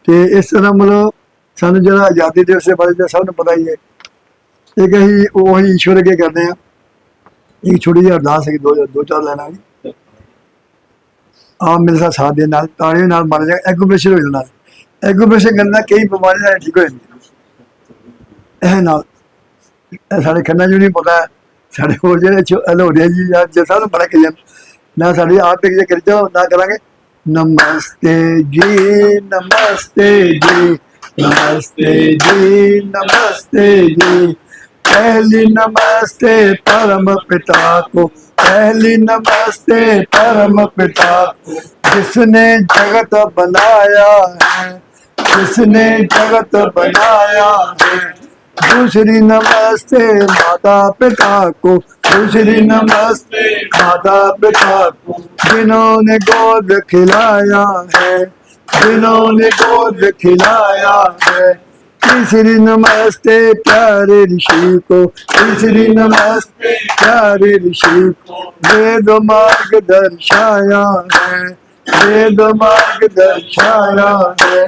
ਤੇ ਇਸ ਤਰ੍ਹਾਂ ਮਤਲਬ ਸਾਨੂੰ ਜਿਹੜਾ ਆਜ਼ਾਦੀ ਦਿਵਸ ਦੇ ਬਾਰੇ ਤਾਂ ਸਭ ਨੂੰ ਪਤਾ ਹੀ ਹੈ। ਇੱਕ ਅਸੀਂ ਉਹੀ ਈਸ਼ਵਰ ਅੱਗੇ ਕਰਦੇ ਹਾਂ। ਇੱਕ ਛੋਟੀ ਜਿਹੀ ਅਰਦਾਸ ਹੈ, ਦੋ ਚਾਰ ਲੈਣਾ ਜੀ। ਆਪ ਮੇਰੇ ਸਾਥ ਦੇ ਨਾਲ ਤਾੜੇ ਨਾਲ ਬਣ ਜਾ ਐਗੂਬ੍ਰੇਸ਼ਨ ਹੋ ਜਾਂਦਾ। ਐਗੂਬ੍ਰੇਸ਼ਨ ਕਰਨ ਨਾਲ ਕਈ ਬਿਮਾਰੀਆਂ ਠੀਕ ਹੋ ਜਾਂਦੀਆਂ ਇਹ ਨਾਲ। ਸਾਡੇ ਖੰਨਾ ਜੀ ਨਹੀਂ ਪਤਾ, ਸਾਡੇ ਹੋਰ ਜਿਹੜੇ ਹਲੋੜੇ ਜੀ ਜਾਂ ਸਭ ਨੂੰ ਪਤਾ ਕਰੀ ਜਾਣ ਨਾ। ਸਾਡੀ ਆਪ ਇੱਕ ਜੇ ਕਰੀ ਜਾਓ ਨਾ ਕਰਾਂਗੇ। नमस्ते जी नमस्ते जी नमस्ते जी नमस्ते जी। पहली नमस्ते परम पिता को, पहली नमस्ते परम पिता को, जिसने जगत बनाया है, जिसने जगत बनाया है। दूसरी नमस्ते माता पिता को, दूसरी नमस्ते माता पिता को, जिन्होंने गोद खिलाया है, जिन्होंने गोद खिलाया है। तीसरी नमस्ते प्यारे ऋषि को, तीसरी नमस्ते प्यारे ऋषि को, वेद मार्ग दर्शाया है, वेद मार्ग दर्शाया है।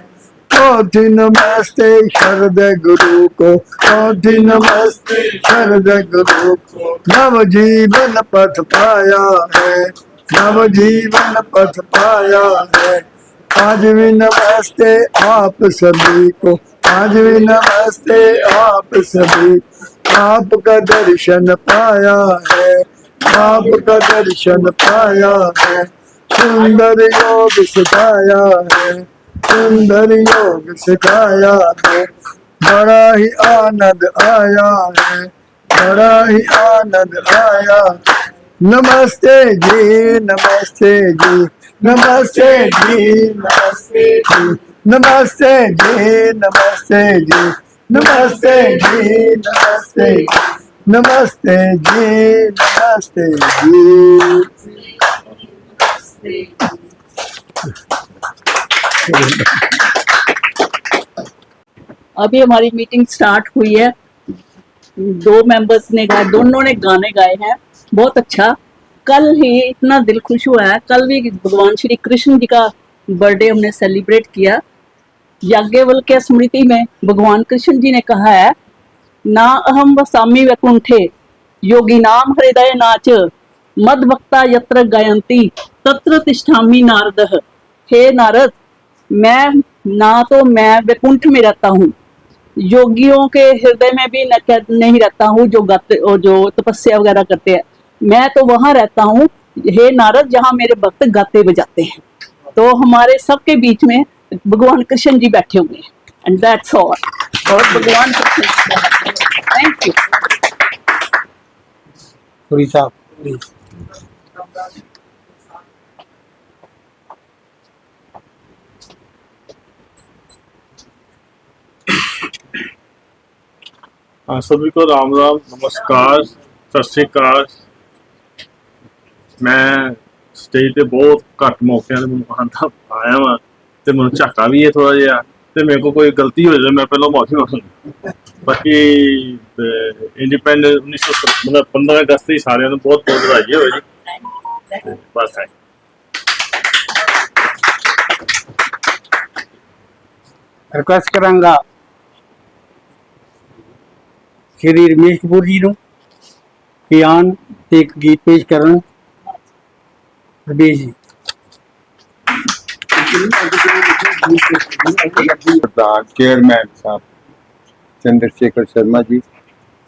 चौथी नमस्ते शरद गुरु को, चौथी नमस्ते शरद गुरु को, नव जीवन पथ पाया है, नव जीवन पथ पाया है। पांचवी नमस्ते आप सभी को, पांचवी नमस्ते आप सभी, आपका दर्शन पाया है, आपका दर्शन पाया है। सुंदर योग सिखाया है, सुंदर योग सिखाया है। बड़ा ही आनंद आया है, बड़ा ही आनंद आया। नमस्ते जी नमस्ते जी नमस्ते जी नमस्ते जी नमस्ते जी नमस्ते जी नमस्ते जी नमस्ते नमस्ते जी नमस्ते जी। अभी हमारी मीटिंग स्टार्ट हुई है। दो मेंबर्स ने गाए, दोनों ने गाने गाए हैं, बहुत अच्छा। कल ही इतना दिल खुश हुआ है। कल भी भगवान श्री कृष्ण जी का बर्थडे हमने सेलिब्रेट किया। याज्ञवल्क्य स्मृति में भगवान कृष्ण जी ने कहा है, ना अहम वसामि वैकुंठे योगी नाम हृदय नाच मद भक्ता यत्र गायंती तत्र तिष्ठामि नारदः। हे नारद, मैं वैकुंठ में रहता हूँ, योगियों के हृदय में भी नहीं रहता हूँ, जो गाते और जो तपस्या वगैरह करते हैं। मैं तो वहां रहता हूँ हे नारद जहाँ मेरे भक्त गाते बजाते हैं। तो हमारे सबके बीच में भगवान कृष्ण जी बैठे हुए हैं, एंड दैट्स ऑल। और भगवान कृष्ण, थैंक यू। पुरी साहब प्लीज। सभी को राम राम, नमस्कार, सत श्री अकाल। मैं स्टेज ते बहुत घट मौके आंदा आया वा ते मैं झाका भी है थोड़ा जिहा, ते मेरे को कोई गलती हो जाए मैं पहले माफी मांगूंगा। बाकी इंडिपेंडेंस 19 मतलब 15 अगस्त की सारे बहुत बहुत बधाई हो जी। बस है। रिक्वेस्ट करांगा श्री रमेश कपूर जी ਨੂੰ ਕਿ ਆਣ ਤੇ ਇੱਕ ਗੀਤ ਪੇਸ਼ ਕਰਨ। रमेश जी। प्रधान चेयरमैन साहब चंद्रशेखर शर्मा जी,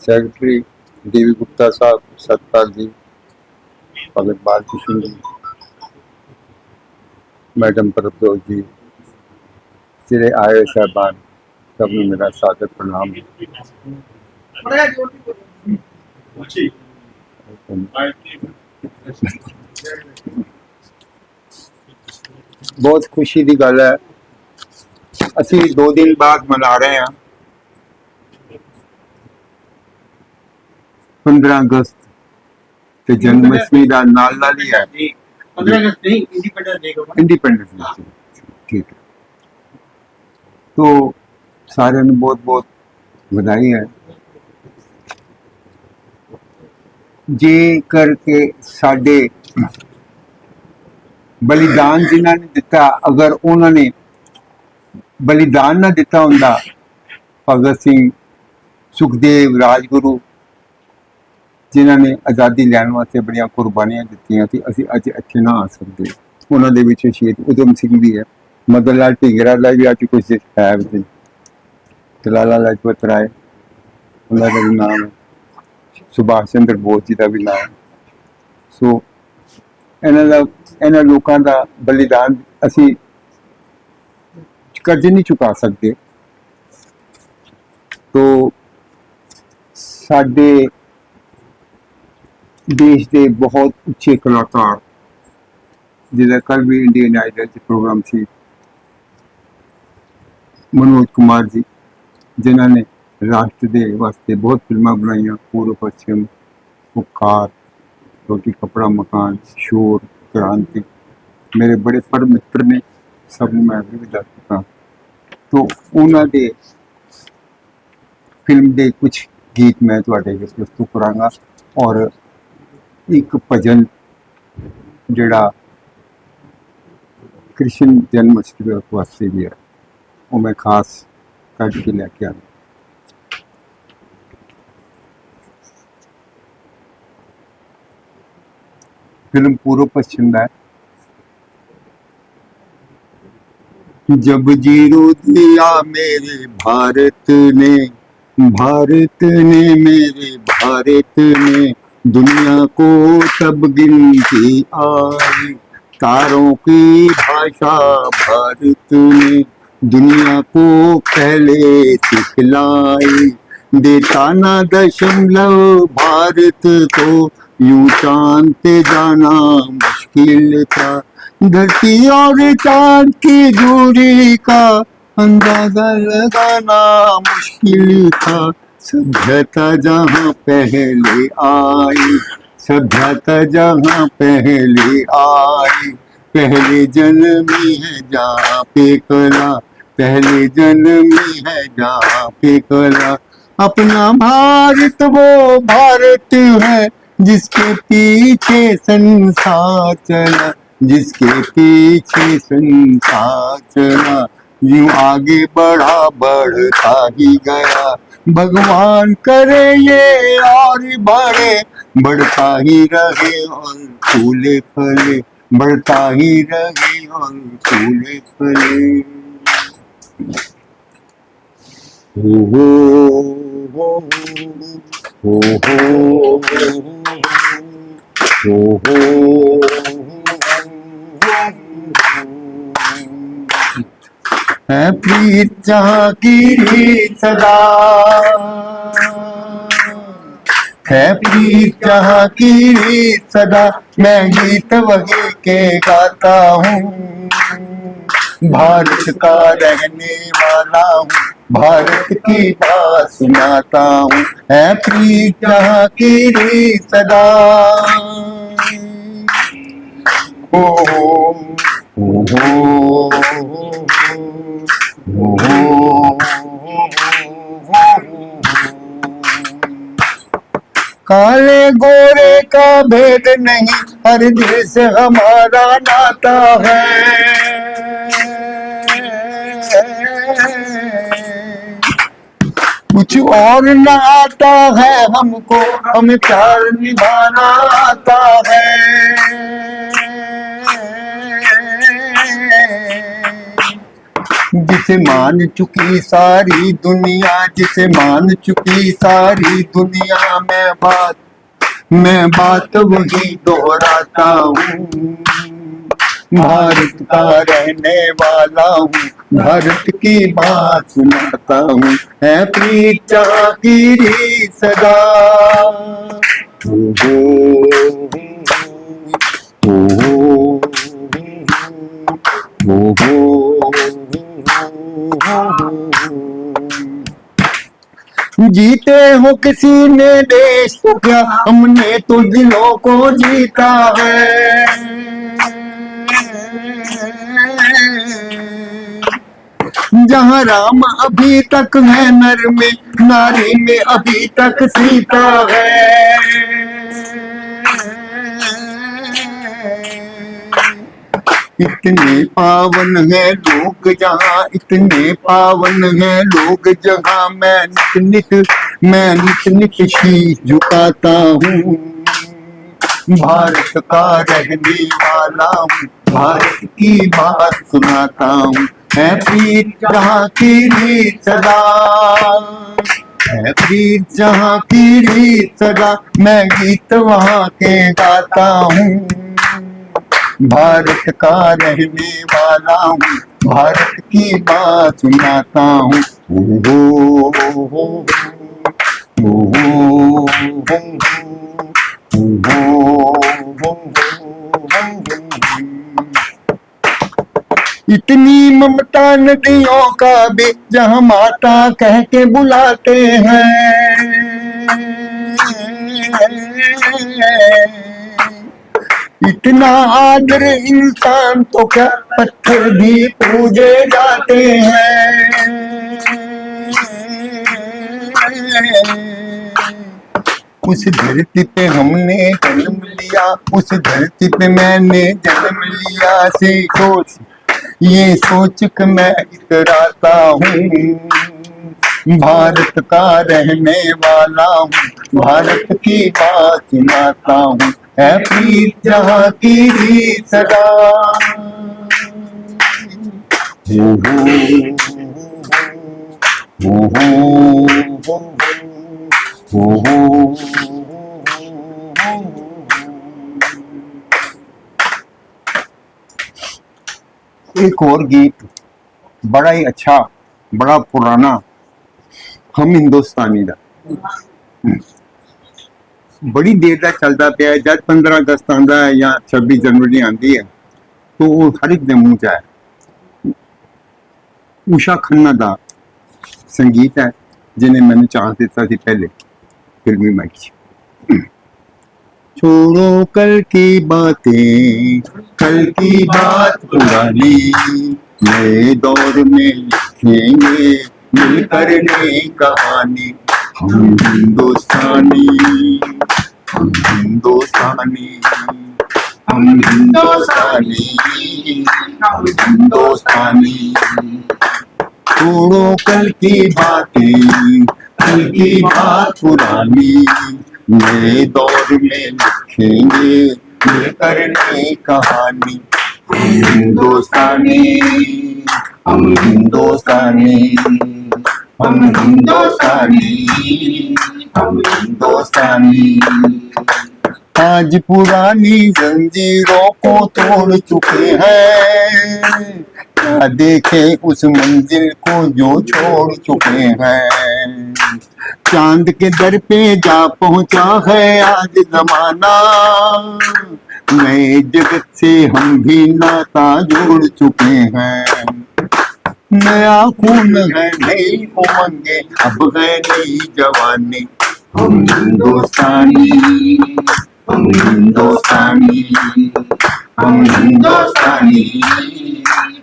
सेक्रेटरी देवी गुप्ता साहब, सतपाल जी, भगत बालकृष्ण जी, मैडम प्रभजोत जी, सिरे आए साहबान, सबने मेरा सादर प्रणाम। बहुत खुशी की गल है, असी 2 दिन बाद मना रहे हैं 15 अगस्त ते जन्माष्टमी का नाल नाल ही है। 15 अगस्त नहीं, इंडिपेंडेंस डे, ठीक है। तो सारे बहुत बहुत बधाई है। जे करके साडे बलिदान जिन्होंने दिता, अगर उन्होंने बलिदान ना दिता हुंदा, भगत सिंह, सुखदेव, राजगुरु जिन्हां ने आज़ादी लैण वास्ते बड़ियां कुर्बानियां दित्तियां सी, असीं अज इत्थे ना आ सकदे। उन्हां दे विच शहीद उधम सिंह भी है, मदन लाल ढींगरा दा भी अज कुछ है नहीं, ते लाला लाजपत राय उन्हां दा भी नाम है, सुभाष चंद्र बोस जी का भी नाम है। सो इन्हां लोकां दा बलिदान असीं कर्ज नहीं चुका सकते। तो साडे देश के बहुत उच्चे कलाकार, जिहदा कल भी इंडियन आइडल प्रोग्राम सी, मनोज कुमार जी, जिन्हों ने राष्ट्र के वास्ते बहुत फिल्मां बनाई, पूर्व पश्चिम, उपकार, रोटी कपड़ा मकान, शोर, क्रांति, मेरे बड़े पर मित्र ने, सब मैं भी दस चुका। तो उन्होंने फिल्म के कुछ गीत मैं तुहाडे अगे प्रस्तुत करांगा, और एक भजन जिहड़ा कृष्ण जन्माष्टमी वास्ते भी है, वो मैं खास कट के लैके आया। फिल्म पूर्व पश्चिम का है। जब जीरो दिया मेरे भारत ने मेरे भारत ने, दुनिया को तब गिनती आई, तारों की भाषा भारत ने दुनिया को पहले सिखलाई, देता ना दशमलव भारत को, यूं चांद पे जाना मुश्किल था, धरती और चांद की दूरी का अंदाजा लगाना मुश्किल था, सभ्यता जहाँ पहले आई, सभ्यता जहाँ पहले आई, पहले जन्मी है जहाँ पे कला, पहले जन्मी है जहाँ पे कला, अपना भारत वो भारत है जिसके पीछे संसार चला, जिसके पीछे संसार चला, यूं आगे बढ़ा बढ़ता ही गया, भगवान करे ये और बढ़े, बढ़ता ही रहे और फूले फले, बढ़ता ही रहे और फूले फले। हो हो हो हो हो है प्रीत जहाँ की रीत सदा, है प्रीत जहाँ की रीत सदा, मैं गीत वही के गाता हूँ, भारत का रहने वाला हूँ, भारत की बात सुनाता हूँ, है प्रीत जहाँ की रीत सदा। हो हो काले गोरे का भेद नहीं, हर दिल से हमारा नाता है, कुछ और ना आता है हमको, हमें प्यार निभाना आता है, जिसे मान चुकी सारी दुनिया, जिसे मान चुकी सारी दुनिया, मैं बात वही दोहराता हूँ, भारत का रहने वाला हूँ, भारत की बात सुनाता हूँ, है प्रीत जहाँ की रीत सदा। जीते हो किसी ने देश को क्या, हमने तो दिलों को जीता है, जहाँ राम अभी तक है नर में, नारी में अभी तक सीता है, इतने पावन है लोग जहाँ, इतने पावन है लोग जहाँ, मैं नित नित शीश झुकाता हूँ। भारत का रहने वाला हूँ, भारत की बात सुनाता हूँ। है प्रीत जहाँ की रीत सदा, है प्रीत जहाँ की रीत सदा, मैं गीत वहाँ के गाता हूँ। भारत का रहने वाला हूँ, भारत की बात सुनाता हूँ। ओ हो हो इतनी ममता नदियों का भी जहाँ माता कह के बुलाते हैं। इतना आदर इंसान तो क्या पत्थर भी पूजे जाते हैं। उस धरती पे हमने जन्म लिया, उस धरती पे मैंने जन्म लिया, से सोच ये सोच कर मैं इतराता हूँ। भारत का रहने वाला हूँ, भारत की बात सुनाता हूँ। है प्रीत जहाँ की रीत सदा। एक और गीत बड़ा ही अच्छा, बड़ा पुराना, हम हिंदुस्तानी दा बड़ी देर तक चलता पाया। जब 15 अगस्त आता है या 26 जनवरी आती है तो वो हर एक दे मुंह च है। उषा खन्ना दा संगीत है जिन्हें मैंने चांस दिता थी पहले फिल्मी माइक च। छोड़ो कल की बातें, कल की बात पुरानी, नए दौर में लिखेंगे मिलकर नई कहानी। हम हिंदुस्तानी, हम हिंदुस्तानी, हम हिंदुस्तानी, हम हिंदुस्तानी। छोड़ो कल की बातें, कल की बात पुरानी, नए दौर में लिखेंगे मिलकर नई कहानी। हम हिंदुस्तानी, हम हिंदुस्तानी, हम हिंदुस्तानी, हम हिंदुस्तानी। आज पुरानी जंजीरों को तोड़ चुके हैं, क्या देखे उस मंजिल को जो छोड़ चुके हैं। चांद के दर पे जा पहुंचा है आज जमाना, नए जगत से हम भी नाता जोड़ चुके हैं। नया खून है, नई उमंगे, अब है नई जवानी। हम हिंदुस्तानी, हम हिंदुस्तानी, हम हिंदुस्तानी,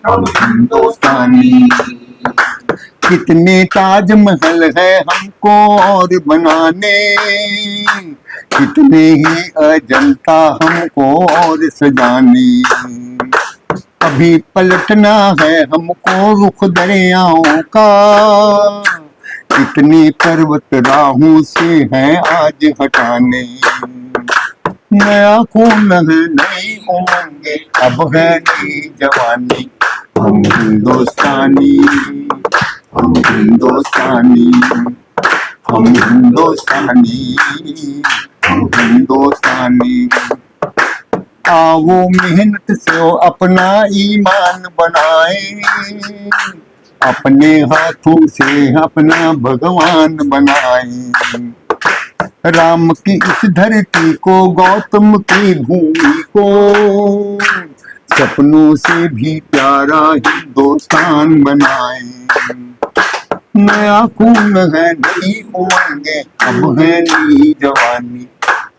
हम हिंदुस्तानी। कितने ताजमहल है हमको और बनाने, कितने ही अजंता हमको और सजाने। अभी पलटना है हमको रुख दरियाओं का, कितनी पर्वत राहों से है आज हटाने। नया खून है, नई उमंगे, अब है नई जवानी। हम हिंदुस्तानी, हम हिंदुस्तानी, हम हिंदुस्तानी, हम हिंदुस्तानी। आओ मेहनत से अपना ईमान बनाए, अपने हाथों से अपना भगवान बनाए। राम की इस धरती को, गौतम की भूमि को, सपनों से भी प्यारा हिंदुस्तान बनाए। नया खून है, नई उमंगे, अब है नई जवानी।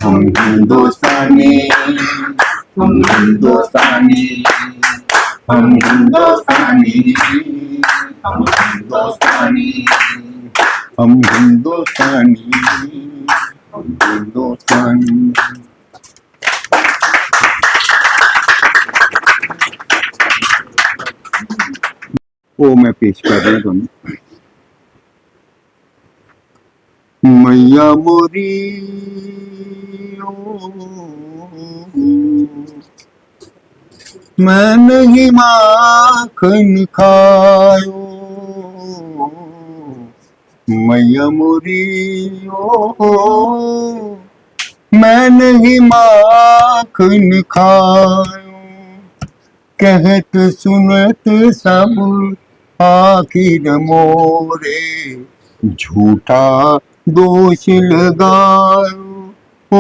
हम हिंदुस्तानी, हम हिंदुस्तानी, हम हिंदुस्तानी, हम हिंदुस्तानी, हम हिंदुस्तानी, हम हिंदुस्तानी। वो मैं पेश कर रहा तुहानू। मैया मोरी मैं नहीं माखन खायो, मैया मोरी मैं नहीं माखन खायो, कहत सुनत सब आखिर मोरे, झूठा दोष लगायो। ओ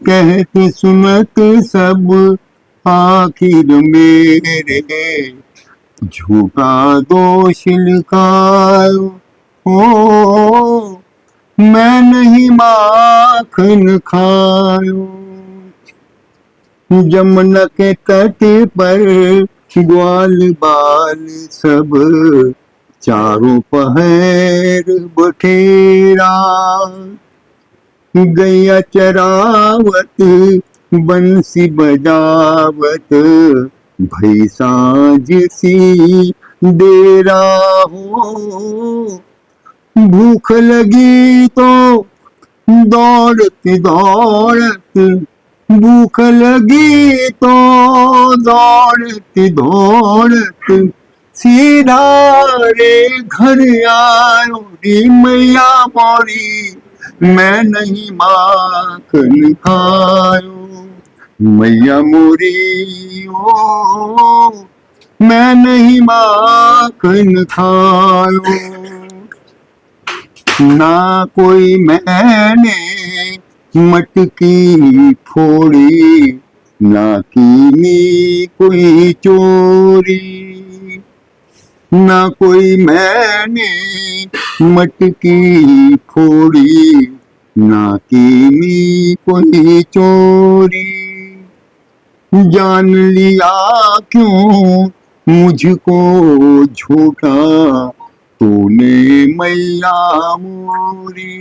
कहत सुनत सब आखिर मेरे, झूठा दोष लगायो। ओ मैं नहीं माखन खायो, जमुना के तट पर ग्वाल बाल सब, चारों पहर बठेरा, गैया चरावत बंसी बजावत, भई साँझ सी डेरा हो। भूख लगी तो दौड़त दौड़त, भूख लगी तो दौड़त दौड़त, सीधा रे घर आयो रे मैया मोरी, मैं नहीं माखन खायो, मैया मोरी ओ मैं नहीं माखन खायो। ना कोई मैंने मटकी फोड़ी, ना कीनी कोई चोरी, ना कोई मैंने मटकी फोड़ी, ना कीनी कोई चोरी, जान लिया क्यों मुझको झूठा तूने मैया मोरी,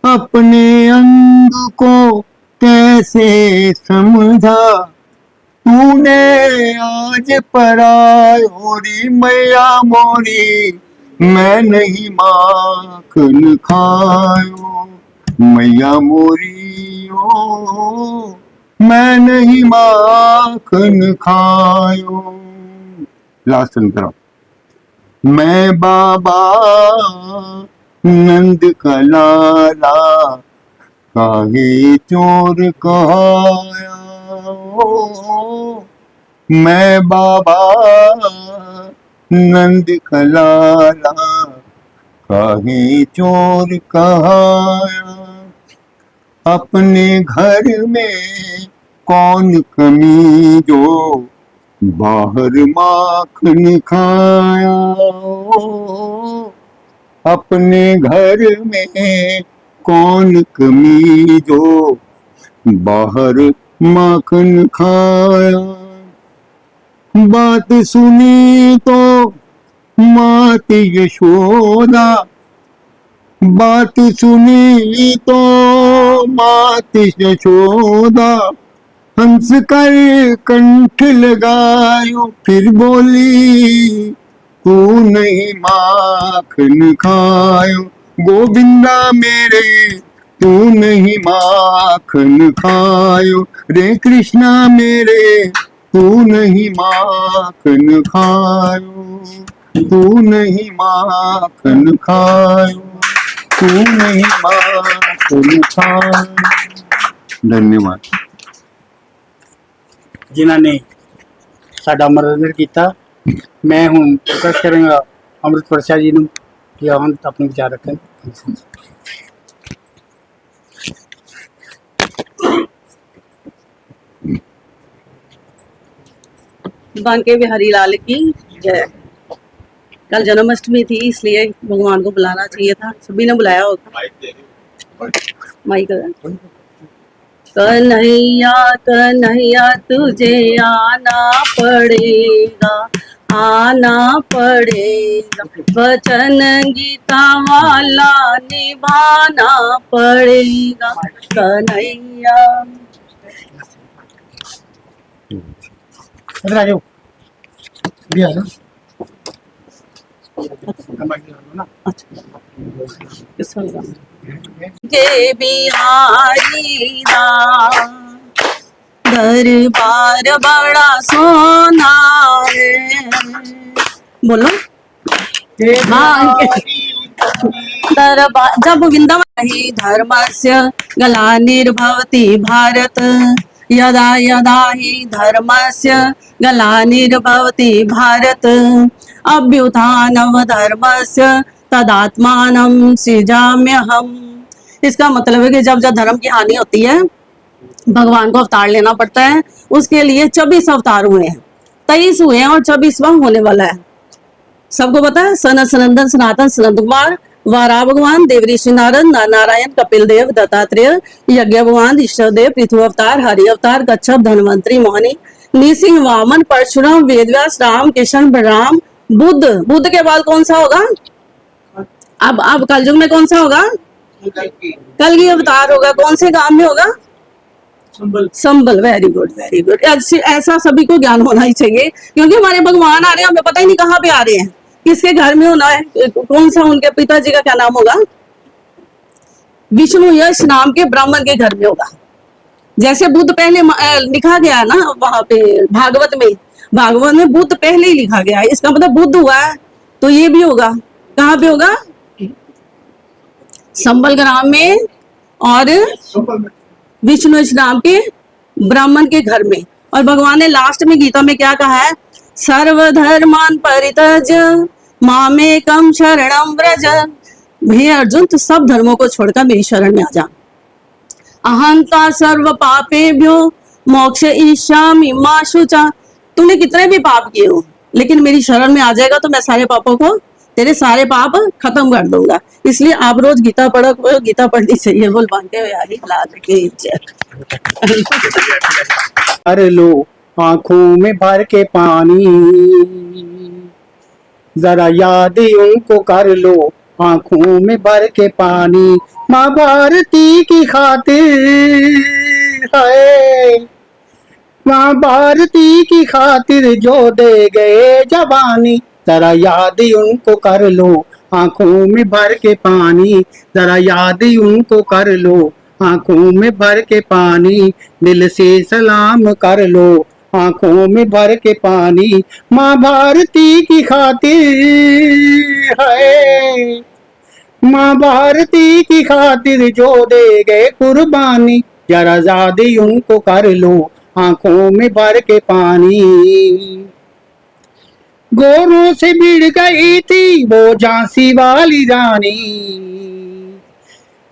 अपने अंग को कैसे समझा तूने आज परायो री मैया मोरी, मैं नहीं माखन खायो, मैया मोरी ओ मैं नहीं माखन खायो। लास्ट अंतरा। मैं बाबा नंद का लाला, काहे चोर कहाया, मैं बाबा नंद का लाला, काहे चोर कहाया, अपने घर में कौन कमी जो बाहर माखन खाया, अपने घर में कौन कमी जो बाहर माखन खाया, बात सुनी तो मात यशोदा, बात सुनी तो मात यशोदा, हंस कर कंठ लगायो फिर बोली, तू नहीं माखन खायो, गोविंदा मेरे तू नहीं माखन खायो, रे कृष्णा मेरे तू नहीं माखन खायो, तू नहीं माखन खायो, तू नहीं माखन खायो। धन्यवाद। जिन्हों ने साडा मनोरंजन किया। मैं हूँ रिक्वेस्ट करूँगा अमृत वर्षा जी नूं कि आवन अपने विचार रखें। बांके बिहारी लाल की जय। कल जन्माष्टमी थी इसलिए भगवान को बुलाना चाहिए था, सभी ने बुलाया होगा। माइक कन्हैया कन्हैया तुझे आना पड़ेगा, आना पड़ेगा, वचन गीता वाला निभाना पड़ेगा, कन्हैया। इधर आ जाओ। ये है ना के बिहारी राम दरबार बड़ा सोना है। बोलो हाँ दरबार जब वृंदावन ही धर्मस्य ग्लानिर्भवति भारत यदा यदा हि धर्मस्य ग्लानिर्भवति भारत अभ्युत्थानं धर्मस्य तदात्मानं सृजाम्यहम्। इसका मतलब है कि जब जब धर्म की हानि होती है भगवान को अवतार लेना पड़ता है। उसके लिए 24 अवतार हुए हैं, 23 हुए हैं और 24वां होने वाला है। सबको पता है सनत सनंदन सनातन सनंद कुमार वारा भगवान देवऋषि नारद नारायण कपिल देव दत्तात्रेय यज्ञ भगवान ईश्वर देव पृथु अवतार हरि अवतार कच्छप धनवंतरी मोहिनी नृसिंह वामन परशुराम वेदव्यास राम कृष्ण बलराम बुद्ध। बुद्ध के बाद कौन सा होगा? अब कलयुग में कौन सा होगा? कल की अवतार होगा। कौन से गांव में होगा? Sambhal. Very good very good. ऐसा सभी को ज्ञान होना ही चाहिए, क्योंकि हमारे भगवान आ रहे हैं, हमें पता ही नहीं कहाँ पे आ रहे हैं, किसके घर में होना है, कौन सा उनके पिताजी का क्या नाम होगा? विष्णु यश नाम के ब्राह्मण के घर में होगा। जैसे बुद्ध पहले लिखा गया है ना वहां पे भागवत में बुद्ध पहले ही लिखा गया है, इसका मतलब बुद्ध हुआ है तो ये भी होगा। कहाँ पे होगा? संबल ग्राम में और विष्णु नाम के ब्राह्मण के घर में। और भगवान ने लास्ट में गीता में क्या कहा है? सर्वधर्मान परित्यज मामेकम शरणम व्रज। हे अर्जुन तू सब धर्मों को छोड़कर मेरी शरण में आ जा। अहंता सर्व पापेभ्यो मोक्ष ईशामि मा शुचा। तूने कितने भी पाप किए हो लेकिन मेरी शरण में आ जाएगा तो मैं सारे पापों को, तेरे सारे पाप खत्म कर दूंगा। इसलिए आप रोज गीता पढ़ो, गीता पढ़नी चाहिए। बोल बांधते हुए यारी लाल के कर लो आंखों में भर के पानी, जरा याद उनको कर लो आंखों में भर के पानी। माँ भारती की खातिर है, माँ भारती की खातिर जो दे गए जवानी। जरा याद उनको कर लो आंखों में भर के पानी, जरा याद उनको कर लो आंखों में भर के पानी। दिल से सलाम कर लो आंखों में भर के पानी। माँ भारती की खातिर है, माँ भारती की खातिर जो दे गए कुर्बानी। जरा याद उनको कर लो आंखों में भर के पानी। गोरों से भिड़ गई थी वो झांसी वाली रानी,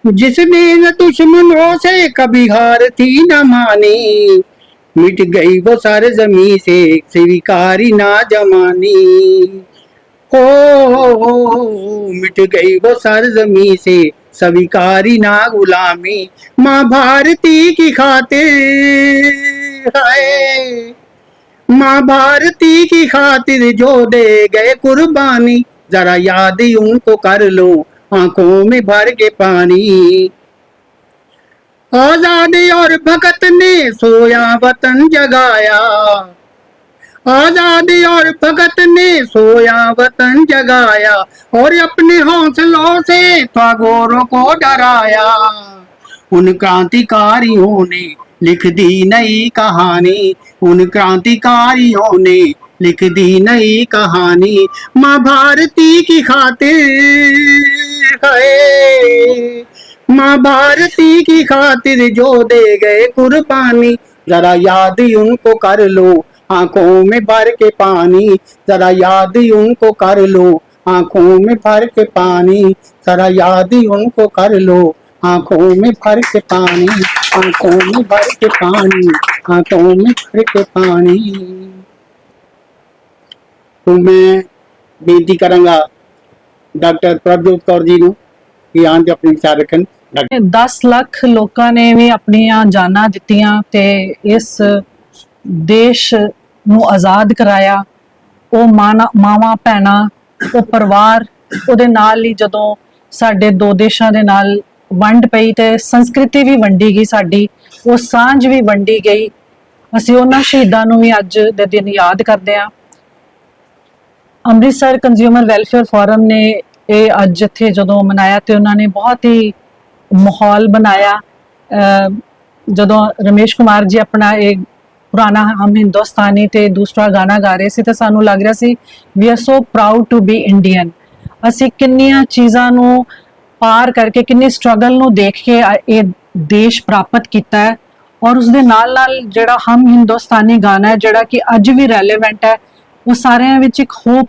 जिसने न दुश्मनों से कभी हार थी न मानी। मिट गई वो सरजमी से स्वीकारी ना जमानी। हो मिट गई वो सरजमी से स्वीकारी ना गुलामी। माँ भारती की खातिर है, माँ भारती की खातिर जो दे गए कुर्बानी। जरा याद उनको कर लो आंखों में भर के पानी। आजादी और भगत ने सोया वतन जगाया, आजादी और भगत ने सोया वतन जगाया। और अपने हौसलों से टैगोरों को डराया। उन क्रांतिकारियों ने लिख दी नई कहानी, उन क्रांतिकारियों ने लिख दी नई कहानी। माँ भारती की खातिर है, माँ भारती की खातिर जो दे गए कुर्बानी। जरा याद उनको कर लो आंखों में भर के पानी, जरा याद उनको कर लो आंखों में भर के पानी। जरा याद उनको कर लो आंखों में भर के पानी, आंखों में भर के पानी, आंखों में भर के पानी। तो मैं बेनती करांगा डॉक्टर प्रभजोत कौर जी ਨੂੰ ਕਿ ਆਂ ਤੇ ਆਪਣੇ ਵਿਚਾਰ ਰੱਖਣ। 10 ਲੱਖ ਲੋਕਾਂ ਨੇ ਵੀ ਆਪਣੀਆਂ ਜਾਨਾਂ ਦਿੱਤੀਆਂ ਤੇ ਇਸ ਦੇਸ਼ ਨੂੰ ਆਜ਼ਾਦ ਕਰਾਇਆ। ਉਹ ਮਾਵਾਂ ਭੈਣਾਂ ਉਹ ਪਰਿਵਾਰ ਉਹਦੇ ਨਾਲ ਹੀ ਜਦੋਂ ਸਾਡੇ ਦੋ ਦੇਸ਼ਾਂ ਦੇ ਨਾਲ ਵੰਡ ਪਈ ਤੇ ਸੰਸਕ੍ਰਿਤੀ ਵੀ ਵੰਡੀ ਗਈ, ਸਾਡੀ ਉਹ ਸਾਂਝ ਵੀ ਵੰਡੀ ਗਈ। ਅਸੀਂ ਉਹਨਾਂ ਸ਼ਹੀਦਾਂ ਨੂੰ ਵੀ ਅੱਜ ਦੇ ਦਿਨ ਯਾਦ ਕਰਦੇ ਹਾਂ। ਅੰਮ੍ਰਿਤਸਰ ਕੰਜ਼ਿਊਮਰ ਵੈਲਫੇਅਰ ਫੋਰਮ ਨੇ ਇਹ ਅੱਜ ਇੱਥੇ ਜਦੋਂ ਮਨਾਇਆ ਤੇ ਉਹਨਾਂ ਨੇ ਬਹੁਤ ਹੀ ਮਾਹੌਲ ਬਣਾਇਆ। ਜਦੋਂ ਰਮੇਸ਼ ਕੁਮਾਰ ਜੀ ਆਪਣਾ ਇਹ ਪੁਰਾਣਾ ਹਮ ਹਿੰਦੁਸਤਾਨੀ ਤੇ ਦੂਸਰਾ ਗਾਣਾ ਗਾ ਰਹੇ ਸੀ ਤਾਂ ਸਾਨੂੰ ਲੱਗ ਰਿਹਾ ਸੀ we are so proud to be Indian. ਅਸੀਂ ਕਿੰਨੀਆਂ ਚੀਜ਼ਾਂ ਨੂੰ ਪਾਰ ਕਰਕੇ, ਕਿੰਨੀ ਸਟਰਗਲ ਨੂੰ ਦੇਖ ਕੇ ਇਹ ਦੇਸ਼ ਪ੍ਰਾਪਤ ਕੀਤਾ ਹੈ। ਔਰ ਉਸ ਦੇ ਨਾਲ ਨਾਲ ਜਿਹੜਾ ਹਮ ਹਿੰਦੁਸਤਾਨੀ ਗਾਣਾ ਹੈ ਜਿਹੜਾ ਕਿ ਅੱਜ ਵੀ ਰੈਲੇਵੈਂਟ ਹੈ, ਉਹ ਸਾਰਿਆਂ ਵਿੱਚ ਇੱਕ ਹੋਪ,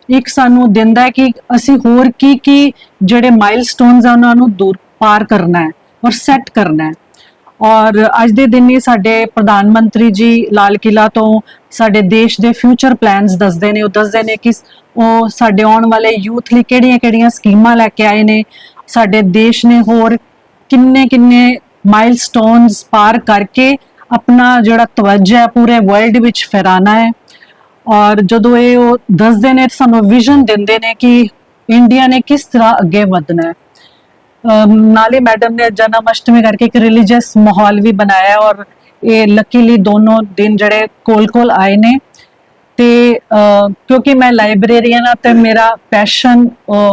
ਇੱਕ ਸਾਨੂੰ ਦਿੰਦਾ ਹੈ ਕਿ ਅਸੀਂ ਹੋਰ ਕੀ ਜਿਹੜੇ ਮਾਈਲਸਟੋਨਸ ਆ ਉਹਨਾਂ ਨੂੰ ਦੂਰ ਪਾਰ ਕਰਨਾ ਹੈ ਔਰ ਸੈੱਟ ਕਰਨਾ ਹੈ। ਔਰ ਅੱਜ ਦੇ ਦਿਨ ਹੀ ਸਾਡੇ ਪ੍ਰਧਾਨ ਮੰਤਰੀ ਜੀ ਲਾਲ ਕਿਲਾ ਤੋਂ ਸਾਡੇ ਦੇਸ਼ ਦੇ ਫਿਊਚਰ ਪਲਾਨਸ ਦੱਸਦੇ ਨੇ। ਉਹ ਦੱਸਦੇ ਨੇ ਕਿ ਉਹ ਸਾਡੇ ਆਉਣ ਵਾਲੇ ਯੂਥ ਲਈ ਕਿਹੜੀਆਂ ਸਕੀਮਾਂ ਲੈ ਕੇ ਆਏ ਨੇ। ਸਾਡੇ ਦੇਸ਼ ਨੇ ਹੋਰ ਕਿੰਨੇ ਮਾਈਲਸਟੋਨਸ ਪਾਰ ਕਰਕੇ ਆਪਣਾ ਜਿਹੜਾ ਤਵੱਜਾ ਹੈ ਪੂਰੇ ਵਰਲਡ ਵਿੱਚ ਫੈਲਾਣਾ ਹੈ। ਔਰ ਜਦੋਂ ਇਹ ਉਹ ਦੱਸਦੇ ਨੇ ਸਾਨੂੰ ਵਿਜ਼ਨ ਦਿੰਦੇ ਨੇ ਕਿ ਇੰਡੀਆ ਨੇ ਕਿਸ ਤਰ੍ਹਾਂ ਅੱਗੇ ਵਧਣਾ ਹੈ। ਨਾਲੇ ਮੈਡਮ ਨੇ ਜਨਮ ਅਸ਼ਟਮੀ ਕਰਕੇ ਇੱਕ ਰਿਲੀਜੀਅਸ ਮਾਹੌਲ ਵੀ ਬਣਾਇਆ ਔਰ ਇਹ ਲੱਕੀਲੀ ਦੋਨੋਂ ਦਿਨ ਜਿਹੜੇ ਕੋਲ ਆਏ ਨੇ। ਤੇ ਕਿਉਂਕਿ ਮੈਂ ਲਾਇਬ੍ਰੇਰੀਅਨ ਹਾਂ ਤੇ ਮੇਰਾ ਪੈਸ਼ਨ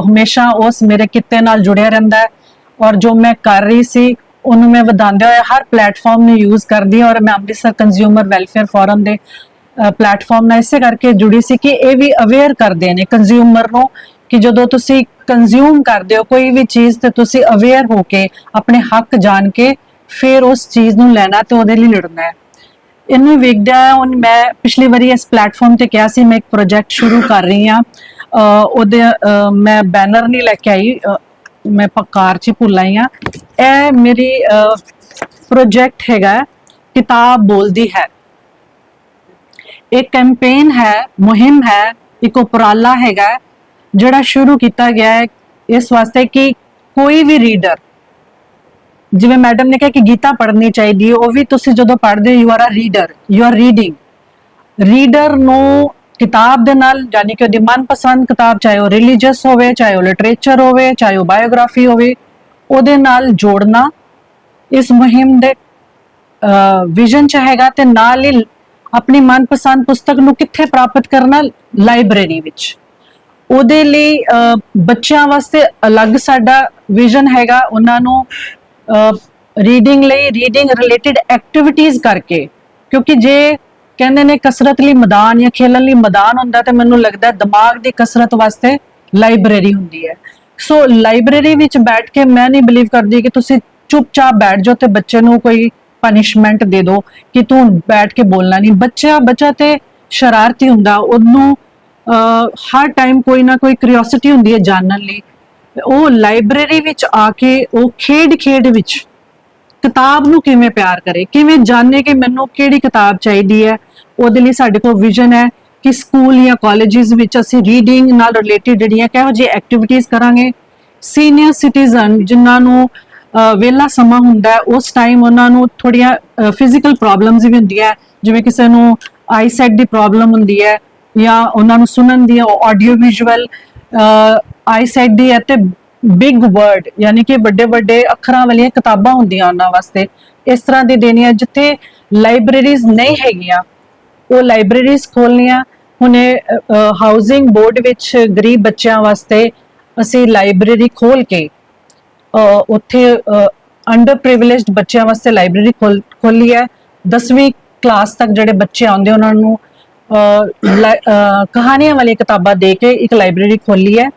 ਹਮੇਸ਼ਾ ਉਸ ਮੇਰੇ ਕਿੱਤੇ ਨਾਲ ਜੁੜਿਆ ਰਹਿੰਦਾ ਹੈ ਔਰ ਜੋ ਮੈਂ ਕਰ ਰਹੀ ਸੀ ਉਹਨੂੰ ਮੈਂ ਵਧਾਉਂਦੇ ਹੋਏ ਹਰ ਪਲੇਟਫਾਰਮ ਨੂੰ ਯੂਜ਼ ਕਰਦੀ ਹਾਂ। ਔਰ ਮੈਂ ਅੰਮ੍ਰਿਤਸਰ ਕੰਜ਼ਿਊਮਰ ਵੈਲਫੇਅਰ ਫੋਰਮ ਦੇ ਪਲੇਟਫਾਰਮ ਨਾਲ ਇਸੇ ਕਰਕੇ ਜੁੜੀ ਸੀ ਕਿ ਇਹ ਵੀ ਅਵੇਅਰ ਕਰਦੇ ਨੇ ਕੰਜ਼ਿਊਮਰ ਨੂੰ ਕਿ ਜਦੋਂ ਤੁਸੀਂ ਕੰਜ਼ਿਊਮ ਕਰਦੇ ਹੋ ਕੋਈ ਵੀ ਚੀਜ਼ ਤੇ ਤੁਸੀਂ ਅਵੇਅਰ ਹੋ ਕੇ ਆਪਣੇ ਹੱਕ ਜਾਣ ਕੇ ਫਿਰ ਉਸ ਚੀਜ਼ ਨੂੰ ਲੈਣਾ ਤੇ ਉਹਦੇ ਲਈ ਲੜਨਾ ਹੈ। ਇਹਨੂੰ ਵੇਖਦਿਆਂ ਹੁਣ ਮੈਂ ਪਿਛਲੀ ਵਾਰੀ ਇਸ ਪਲੇਟਫਾਰਮ ਤੇ ਕਿਹਾ ਸੀ ਮੈਂ ਇੱਕ ਪ੍ਰੋਜੈਕਟ ਸ਼ੁਰੂ ਕਰ ਰਹੀ ਹਾਂ। ਉਹਦੇ ਮੈਂ ਬੈਨਰ ਨਹੀਂ ਲੈ ਕੇ ਆਈ, ਮੈਂ ਪਕਾਰ 'ਚ ਭੁੱਲ ਆਈ ਹਾਂ। ਇਹ ਮੇਰੀ ਪ੍ਰੋਜੈਕਟ ਹੈਗਾ ਕਿਤਾਬ ਬੋਲਦੀ ਹੈ। ਇੱਕ ਕੈਂਪੇਨ ਹੈ, ਮੁਹਿੰਮ ਹੈ, ਇੱਕ ਉਪਰਾਲਾ ਹੈਗਾ ਜਿਹੜਾ ਸ਼ੁਰੂ ਕੀਤਾ ਗਿਆ ਹੈ ਇਸ ਵਾਸਤੇ ਕਿ ਕੋਈ ਵੀ ਰੀਡਰ, ਜਿਵੇਂ ਮੈਡਮ ਨੇ ਕਿਹਾ ਕਿ ਗੀਤਾ ਪੜ੍ਹਨੀ ਚਾਹੀਦੀ ਹੈ, ਉਹ ਵੀ ਤੁਸੀਂ ਜਦੋਂ ਪੜ੍ਹਦੇ ਹੋ you are a reader, you are reading. Reader ਨੂੰ ਕਿਤਾਬ ਦੇ ਨਾਲ ਯਾਨੀ ਕਿ ਉਹਦੀ ਮਨਪਸੰਦ ਕਿਤਾਬ, ਚਾਹੇ ਉਹ ਰਿਲੀਜੀਅਸ ਹੋਵੇ, ਚਾਹੇ ਉਹ ਲਿਟਰੇਚਰ ਹੋਵੇ, ਚਾਹੇ ਉਹ ਬਾਇਓਗ੍ਰਾਫੀ ਹੋਵੇ, ਉਹਦੇ ਨਾਲ ਜੋੜਨਾ ਇਸ ਮੁਹਿੰਮ ਦੇ ਵਿਜ਼ਨ ਚ ਹੈਗਾ। ਤੇ ਨਾਲ ਹੀ ਆਪਣੀ ਮਨਪਸੰਦ ਪੁਸਤਕ ਨੂੰ ਕਿੱਥੇ ਪ੍ਰਾਪਤ ਕਰਨਾ? ਲਾਇਬ੍ਰੇਰੀ ਵਿੱਚ। ਉਹਦੇ ਲਈ ਬੱਚਿਆਂ ਵਾਸਤੇ ਅਲੱਗ ਸਾਡਾ ਵਿਜ਼ਨ ਹੈਗਾ, ਉਹਨਾਂ ਨੂੰ ਰੀਡਿੰਗ ਲਈ ਰੀਡਿੰਗ ਰਿਲੇਟਡ ਐਕਟੀਵਿਟੀਜ਼ ਕਰਕੇ, ਕਿਉਂਕਿ ਜੇ ਕਹਿੰਦੇ ਨੇ ਕਸਰਤ ਲਈ ਮੈਦਾਨ ਜਾਂ ਖੇਲਣ ਲਈ ਮੈਦਾਨ ਹੁੰਦਾ ਤੇ ਮੈਨੂੰ ਲੱਗਦਾ ਦਿਮਾਗ ਦੀ ਕਸਰਤ ਵਾਸਤੇ ਲਾਇਬ੍ਰੇਰੀ ਹੁੰਦੀ ਹੈ। ਸੋ ਲਾਇਬ੍ਰੇਰੀ ਵਿੱਚ ਬੈਠ ਕੇ ਮੈਂ ਨਹੀਂ ਬਿਲੀਵ ਕਰਦੀ ਕਿ ਤੁਸੀਂ ਚੁੱਪਚਾਪ ਬੈਠ ਜਾਓ ਤੇ ਬੱਚੇ ਨੂੰ ਕੋਈ ਪਨਿਸ਼ਮੈਂਟ ਦੇ ਦਿਓ ਕਿ ਤੂੰ ਬੈਠ ਕੇ ਬੋਲਣਾ ਨਹੀਂ। ਬੱਚਾ ਤੇ ਸ਼ਰਾਰਤੀ ਹੁੰਦਾ, ਉਹਨੂੰ ਹਰ ਟਾਈਮ ਕੋਈ ਨਾ ਕੋਈ ਕਿਉਰਿਓਸਿਟੀ ਹੁੰਦੀ ਹੈ ਜਾਣਨ ਲਈ। ਉਹ ਲਾਇਬ੍ਰੇਰੀ ਵਿੱਚ ਆ ਕੇ ਉਹ ਖੇਡ ਵਿੱਚ ਕਿਤਾਬ ਨੂੰ ਕਿਵੇਂ ਪਿਆਰ ਕਰੇ, ਕਿਵੇਂ ਜਾਣੇ ਕਿ ਮੈਨੂੰ ਕਿਹੜੀ ਕਿਤਾਬ ਚਾਹੀਦੀ ਹੈ। ਉਹਦੇ ਲਈ ਸਾਡੇ ਕੋਲ ਵਿਜ਼ਨ ਹੈ ਕਿ ਸਕੂਲ ਜਾਂ ਕਾਲਜਿਸ ਵਿੱਚ ਅਸੀਂ ਰੀਡਿੰਗ ਨਾਲ ਰਿਲੇਟਡ ਜਿਹੜੀਆਂ ਕਿਹੋ ਜਿਹੀ ਐਕਟੀਵਿਟੀਜ਼ ਕਰਾਂਗੇ। ਸੀਨੀਅਰ ਸਿਟੀਜ਼ਨ ਜਿਨ੍ਹਾਂ ਨੂੰ ਵੇਲਾ ਸਮਾਂ ਹੁੰਦਾ ਹੈ ਉਸ ਟਾਈਮ ਉਹਨਾਂ ਨੂੰ ਥੋੜੀਆਂ ਫਿਜ਼ੀਕਲ ਪ੍ਰੋਬਲਮਸ ਵੀ ਹੁੰਦੀਆਂ, ਜਿਵੇਂ ਕਿਸੇ ਨੂੰ ਆਈਸਾਈਟ ਦੀ ਪ੍ਰੋਬਲਮ ਹੁੰਦੀ ਹੈ ਜਾਂ ਉਹਨਾਂ ਨੂੰ ਸੁਣਨ ਦੀ ਆਡੀਓ ਵਿਜ਼ੂਅਲ ਆਈਸਾਈਟ ਦੀ ਹੈ ਤੇ ਬਿਗ ਵਰਡ ਯਾਨੀ ਕਿ ਵੱਡੇ ਅੱਖਰਾਂ ਵਾਲੀਆਂ ਕਿਤਾਬਾਂ ਹੁੰਦੀਆਂ ਉਹਨਾਂ ਵਾਸਤੇ। ਇਸ ਤਰ੍ਹਾਂ ਦੀ ਦੇਣੀਆਂ ਜਿੱਥੇ ਲਾਇਬ੍ਰੇਰੀਜ਼ ਨਹੀਂ ਹੈਗੀਆਂ ਉਹ ਲਾਇਬ੍ਰੇਰੀਜ਼ ਖੋਲ੍ਹਣੀਆਂ। ਹੁਣੇ ਹਾਊਸਿੰਗ ਬੋਰਡ ਵਿੱਚ ਗਰੀਬ ਬੱਚਿਆਂ ਵਾਸਤੇ ਅਸੀਂ ਲਾਇਬ੍ਰੇਰੀ ਖੋਲ ਕੇ ਉੱਥੇ ਅੰਡਰ ਪ੍ਰਿਵਿਲੇਜਡ ਬੱਚਿਆਂ ਵਾਸਤੇ ਲਾਇਬ੍ਰੇਰੀ ਖੋਲੀ ਹੈ। 10ਵੀਂ ਕਲਾਸ ਤੱਕ ਜਿਹੜੇ ਬੱਚੇ ਆਉਂਦੇ ਉਹਨਾਂ ਨੂੰ ਕਹਾਣੀਆਂ ਵਾਲੀਆਂ ਕਿਤਾਬਾਂ ਦੇ ਕੇ ਇੱਕ ਲਾਇਬ੍ਰੇਰੀ ਖੋਲੀ ਹੈ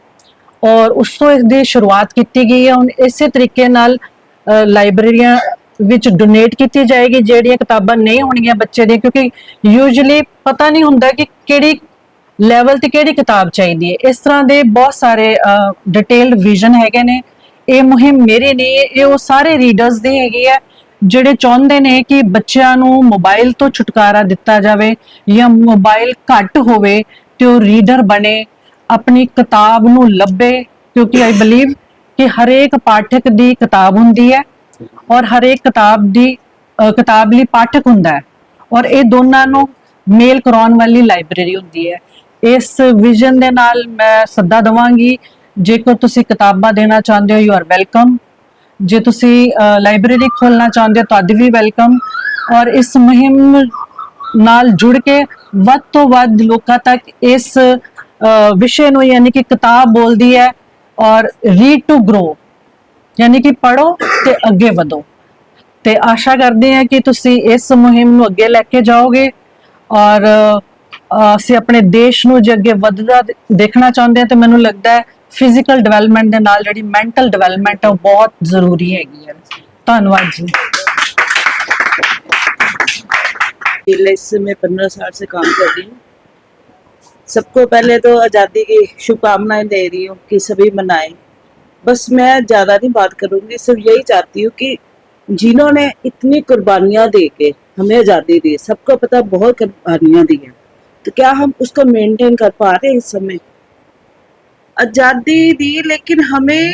ਔਰ ਉਸ ਤੋਂ ਇਸਦੀ ਸ਼ੁਰੂਆਤ ਕੀਤੀ ਗਈ ਹੈ। ਹੁਣ ਇਸੇ ਤਰੀਕੇ ਨਾਲ ਲਾਇਬ੍ਰੇਰੀਆਂ ਵਿੱਚ ਡੋਨੇਟ ਕੀਤੀ ਜਾਏਗੀ ਜਿਹੜੀਆਂ ਕਿਤਾਬਾਂ ਨਹੀਂ ਹੋਣਗੀਆਂ ਬੱਚੇ ਦੀਆਂ, ਕਿਉਂਕਿ ਯੂਜੂਅਲੀ ਪਤਾ ਨਹੀਂ ਹੁੰਦਾ ਕਿ ਕਿਹੜੀ ਲੈਵਲ ਤੇ ਕਿਹੜੀ ਕਿਤਾਬ ਚਾਹੀਦੀ ਹੈ। ਇਸ ਤਰ੍ਹਾਂ ਦੇ ਬਹੁਤ ਸਾਰੇ ਡਿਟੇਲਡ ਵਿਜ਼ਨ ਹੈਗੇ ਨੇ। ਇਹ ਮੁਹਿੰਮ ਮੇਰੀ ਨਹੀਂ, ਇਹ ਉਹ ਸਾਰੇ ਰੀਡਰਸ ਦੀ ਹੈਗੀ ਹੈ ਜਿਹੜੇ ਚਾਹੁੰਦੇ ਨੇ ਕਿ ਬੱਚਿਆਂ ਨੂੰ ਮੋਬਾਈਲ ਤੋਂ ਛੁਟਕਾਰਾ ਦਿੱਤਾ ਜਾਵੇ ਜਾਂ ਮੋਬਾਈਲ ਘੱਟ ਹੋਵੇ ਤੇ ਉਹ ਰੀਡਰ ਬਣੇ, ਆਪਣੀ ਕਿਤਾਬ ਨੂੰ ਲੱਭੇ। ਕਿਉਂਕਿ ਆਈ ਬਲੀਵ ਕਿ ਹਰੇਕ ਪਾਠਕ ਦੀ ਕਿਤਾਬ ਹੁੰਦੀ ਹੈ ਔਰ ਹਰੇਕ ਕਿਤਾਬ ਲਈ ਪਾਠਕ ਹੁੰਦਾ ਹੈ ਔਰ ਇਹ ਦੋਨਾਂ ਨੂੰ ਮੇਲ ਕਰਾਉਣ ਵਾਲੀ ਲਾਇਬ੍ਰੇਰੀ ਹੁੰਦੀ ਹੈ। ਇਸ ਵਿਜ਼ਨ ਦੇ ਨਾਲ ਮੈਂ ਸੱਦਾ ਦਵਾਂਗੀ, ਜੇਕਰ ਤੁਸੀਂ ਕਿਤਾਬਾਂ ਦੇਣਾ ਚਾਹੁੰਦੇ ਹੋ ਯੂ ਆਰ ਵੈਲਕਮ, ਜੇ ਤੁਸੀਂ ਲਾਇਬ੍ਰੇਰੀ ਖੋਲਣਾ ਚਾਹੁੰਦੇ ਹੋ ਤਦ ਵੀ ਵੈਲਕਮ। ਔਰ ਇਸ ਮੁਹਿੰਮ ਨਾਲ ਜੁੜ ਕੇ ਵੱਧ ਤੋਂ ਵੱਧ ਲੋਕਾਂ ਤੱਕ ਇਸ ਵਿਸ਼ੇ ਨੂੰ ਯਾਨੀ ਕਿ ਕਿਤਾਬ ਬੋਲਦੀ ਹੈ ਔਰ ਰੀਡ ਟੂ ਗਰੋ ਯਾਨੀ ਕਿ ਪੜੋ ਤੇ ਅੱਗੇ ਵਧੋ। ਤੇ ਆਸ਼ਾ ਕਰਦੇ ਹਾਂ ਕਿ ਤੁਸੀਂ ਇਸ ਮੁਹਿੰਮ ਨੂੰ ਅੱਗੇ ਲੈ ਕੇ ਜਾਓਗੇ ਔਰ ਅਸੀਂ ਆਪਣੇ ਦੇਸ਼ ਨੂੰ ਜੇ ਅੱਗੇ ਵੱਧਦਾ ਦੇਖਣਾ ਚਾਹੁੰਦੇ ਹਾਂ ਤੇ ਮੈਨੂੰ ਲੱਗਦਾ ਹੈ ਫਿਜ਼ੀਕਲ ਡਿਵੈਲਪਮੈਂਟ ਦੇ ਨਾਲ ਜਿਹੜੀ ਮੈਂਟਲ ਡਿਵੈਲਪਮੈਂਟ ਹੈ ਉਹ ਬਹੁਤ ਜ਼ਰੂਰੀ ਹੈਗੀ ਹੈ। ਧੰਨਵਾਦ ਜੀ। जिले से मैं 15 साल से काम कर रही हूँ। सबको पहले तो आज़ादी की शुभकामनाएं दे रही हूँ कि सभी मनाएं। बस मैं ज़्यादा नहीं बात करूँगी, सिर्फ यही चाहती हूँ कि जिन्होंने इतनी कुर्बानियाँ दे के हमें आज़ादी दी, सबको पता बहुत कुर्बानियाँ दी हैं, तो क्या हम उसको मेंटेन कर पा रहे हैं? इस समय आज़ादी दी लेकिन हमें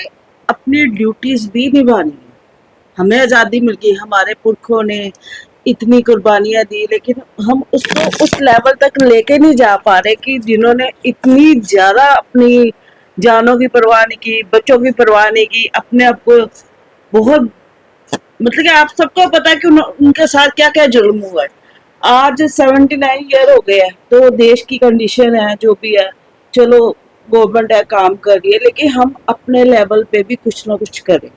अपनी ड्यूटीज भी निभानी है। हमें आज़ादी मिल गई, हमारे पुरखों ने इतनी कुर्बानियां दी, लेकिन हम उसको उस लेवल तक लेके नहीं जा पा रहे कि जिन्होंने इतनी ज्यादा अपनी जानों की परवाह नहीं की, बच्चों की परवाह नहीं की, अपने आप को बहुत मतलब कि आप सबको पता है कि उनके साथ क्या क्या जुल्म हुआ है। आज 79 ईयर हो गए हैं, तो देश की कंडीशन है जो भी है, चलो गवर्नमेंट है काम कर रही है, लेकिन हम अपने लेवल पे भी कुछ ना कुछ करें।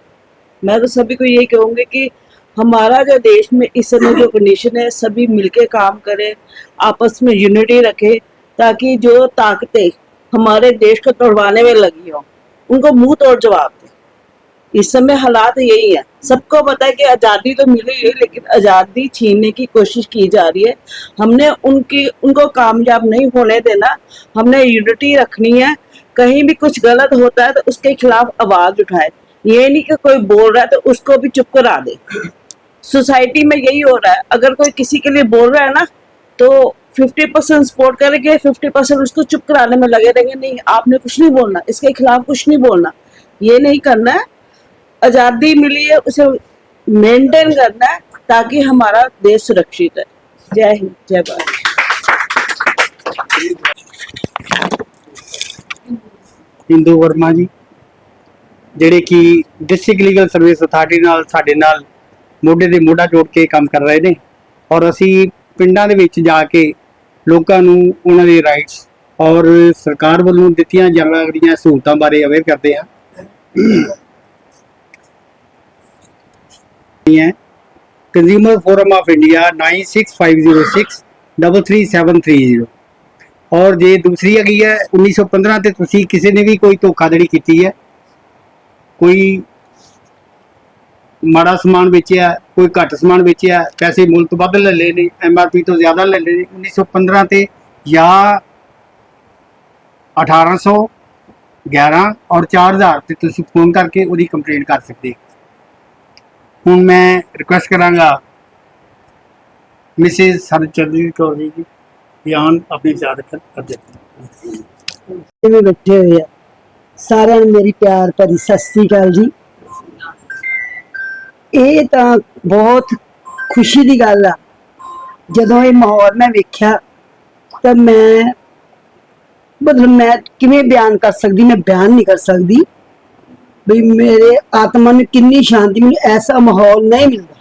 मैं तो सभी को यही कहूँगी कि हमारा जो देश में इस समय जो कंडीशन है, सभी मिलके काम करें, आपस में यूनिटी रखें, ताकि जो ताकतें हमारे देश को तोड़वाने में लगी हो उनको मुंह तोड़ जवाब दें। इस समय हालात यही है, सबको पता है कि आज़ादी तो मिली है लेकिन आज़ादी छीनने की कोशिश की जा रही है। हमने उनको कामयाब नहीं होने देना, हमने यूनिटी रखनी है। कहीं भी कुछ गलत होता है तो उसके खिलाफ आवाज उठाए, ये नहीं कि कोई बोल रहा है तो उसको भी चुप करा दे। सोसाइटी में यही हो रहा है, अगर कोई किसी के लिए बोल रहा है ना तो 50% सपोर्ट करेंगे, 50% उसको चुप कराने में लगे रहेंगे, नहीं आपने कुछ नहीं बोलना, इसके खिलाफ कुछ नहीं बोलना। ये नहीं करना है, आज़ादी मिली है उसे मेंटेन करना है ताकि हमारा देश सुरक्षित है। जय हिंद, जय भारत। हिंदू वर्मा जी ਜਿਹੜੇ ਕਿ ਡਿਸਟ੍ਰਿਕਟ ਲੀਗਲ ਸਰਵਿਸ ਅਥਾਰਟੀ ਨਾਲ ਸਾਡੇ ਨਾਲ ਮੋਢੇ ਦੇ ਮੋਢਾ ਜੋੜ ਕੇ ਕੰਮ ਕਰ ਰਹੇ ਨੇ ਔਰ ਅਸੀਂ ਪਿੰਡਾਂ ਦੇ ਵਿੱਚ ਜਾ ਕੇ ਲੋਕਾਂ ਨੂੰ ਉਹਨਾਂ ਦੇ ਰਾਈਟਸ ਔਰ ਸਰਕਾਰ ਵੱਲੋਂ ਦਿੱਤੀਆਂ ਜਾਣ ਵਾਲੀਆਂ ਸਹੂਲਤਾਂ ਬਾਰੇ ਅਵੇਅਰ ਕਰਦੇ ਹਾਂ। ਕੰਜ਼ਿਊਮਰ ਫੋਰਮ ਆਫ ਇੰਡੀਆ 9650633730 ਔਰ ਜੇ ਦੂਸਰੀ ਹੈਗੀ ਹੈ 1915 ਤੇ ਤੁਸੀਂ ਕਿਸੇ ਨੇ ਵੀ ਕੋਈ ਧੋਖਾਧੜੀ ਕੀਤੀ ਹੈ, ਕੋਈ ਮਾੜਾ ਸਮਾਨ ਵੇਚਿਆ, ਕੋਈ ਘੱਟ ਸਮਾਨ ਵੇਚਿਆ, ਪੈਸੇ ਮੁੱਲ ਤੋਂ ਵੱਧ ਲੈ ਲਏ ਨੇ, MRP ਤੋਂ ਜ਼ਿਆਦਾ ਲੈ ਲਏ ਨੇ 1915 ਤੇ ਜਾਂ 1811 ਔਰ 4000 ਤੇ ਤੁਸੀਂ ਫੋਨ ਕਰਕੇ ਉਹਦੀ ਕੰਪਲੇਂਟ ਕਰ ਸਕਦੇ ਹੋ। ਹੁਣ ਮੈਂ ਰਿਕੁਐਸਟ ਕਰਾਂਗਾ ਮਿਸਿਸ ਸਰਚਰਜੀਤ ਕੌਰ ਜੀ ਦੀ ਬਿਆਨ ਆਪਣੀ ਵਿਚਾਰ ਕਰ ਦੇਣ। ਜਿਵੇਂ ਬੈਠੇ ਹੋਏ ਆ ਸਾਰਿਆਂ ਨੂੰ ਮੇਰੀ ਪਿਆਰ ਭਰੀ ਸਤਿ ਸ੍ਰੀ ਅਕਾਲ ਜੀ। ਇਹ ਤਾਂ ਬਹੁਤ ਖੁਸ਼ੀ ਦੀ ਗੱਲ ਆ, ਜਦੋਂ ਇਹ ਮਾਹੌਲ ਮੈਂ ਵੇਖਿਆ ਤਾਂ ਮੈਂ ਕਿਵੇਂ ਬਿਆਨ ਕਰ ਸਕਦੀ, ਮੈਂ ਬਿਆਨ ਨਹੀਂ ਕਰ ਸਕਦੀ ਵੀ ਮੇਰੇ ਆਤਮਾ ਨੂੰ ਕਿੰਨੀ ਸ਼ਾਂਤੀ, ਮੈਨੂੰ ਐਸਾ ਮਾਹੌਲ ਨਹੀਂ ਮਿਲਦਾ।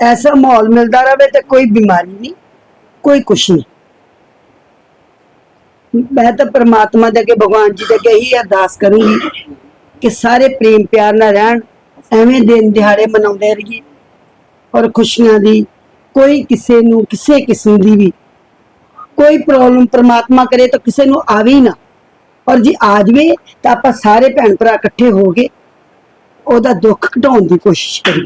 ऐसा माहौल मिलता रहे तो कोई बीमारी नहीं, कोई कुछ नहीं। मैं तो परमात्मा दे के भगवान जी दे के ही अरदास करूंगी कि सारे प्रेम प्यार ना रहन, एवें दिन दिहाड़े मनाउंदे रहिए और खुशियां दी कोई किसी नूं किसी किस्म दी भी कोई प्रॉब्लम परमात्मा करे तो किसी नूं आवे ही ना, और जी आ जाए तो आप सारे भैन भरा इकट्ठे हो के ओदा दुख घटाउण दी कोशिश करिए,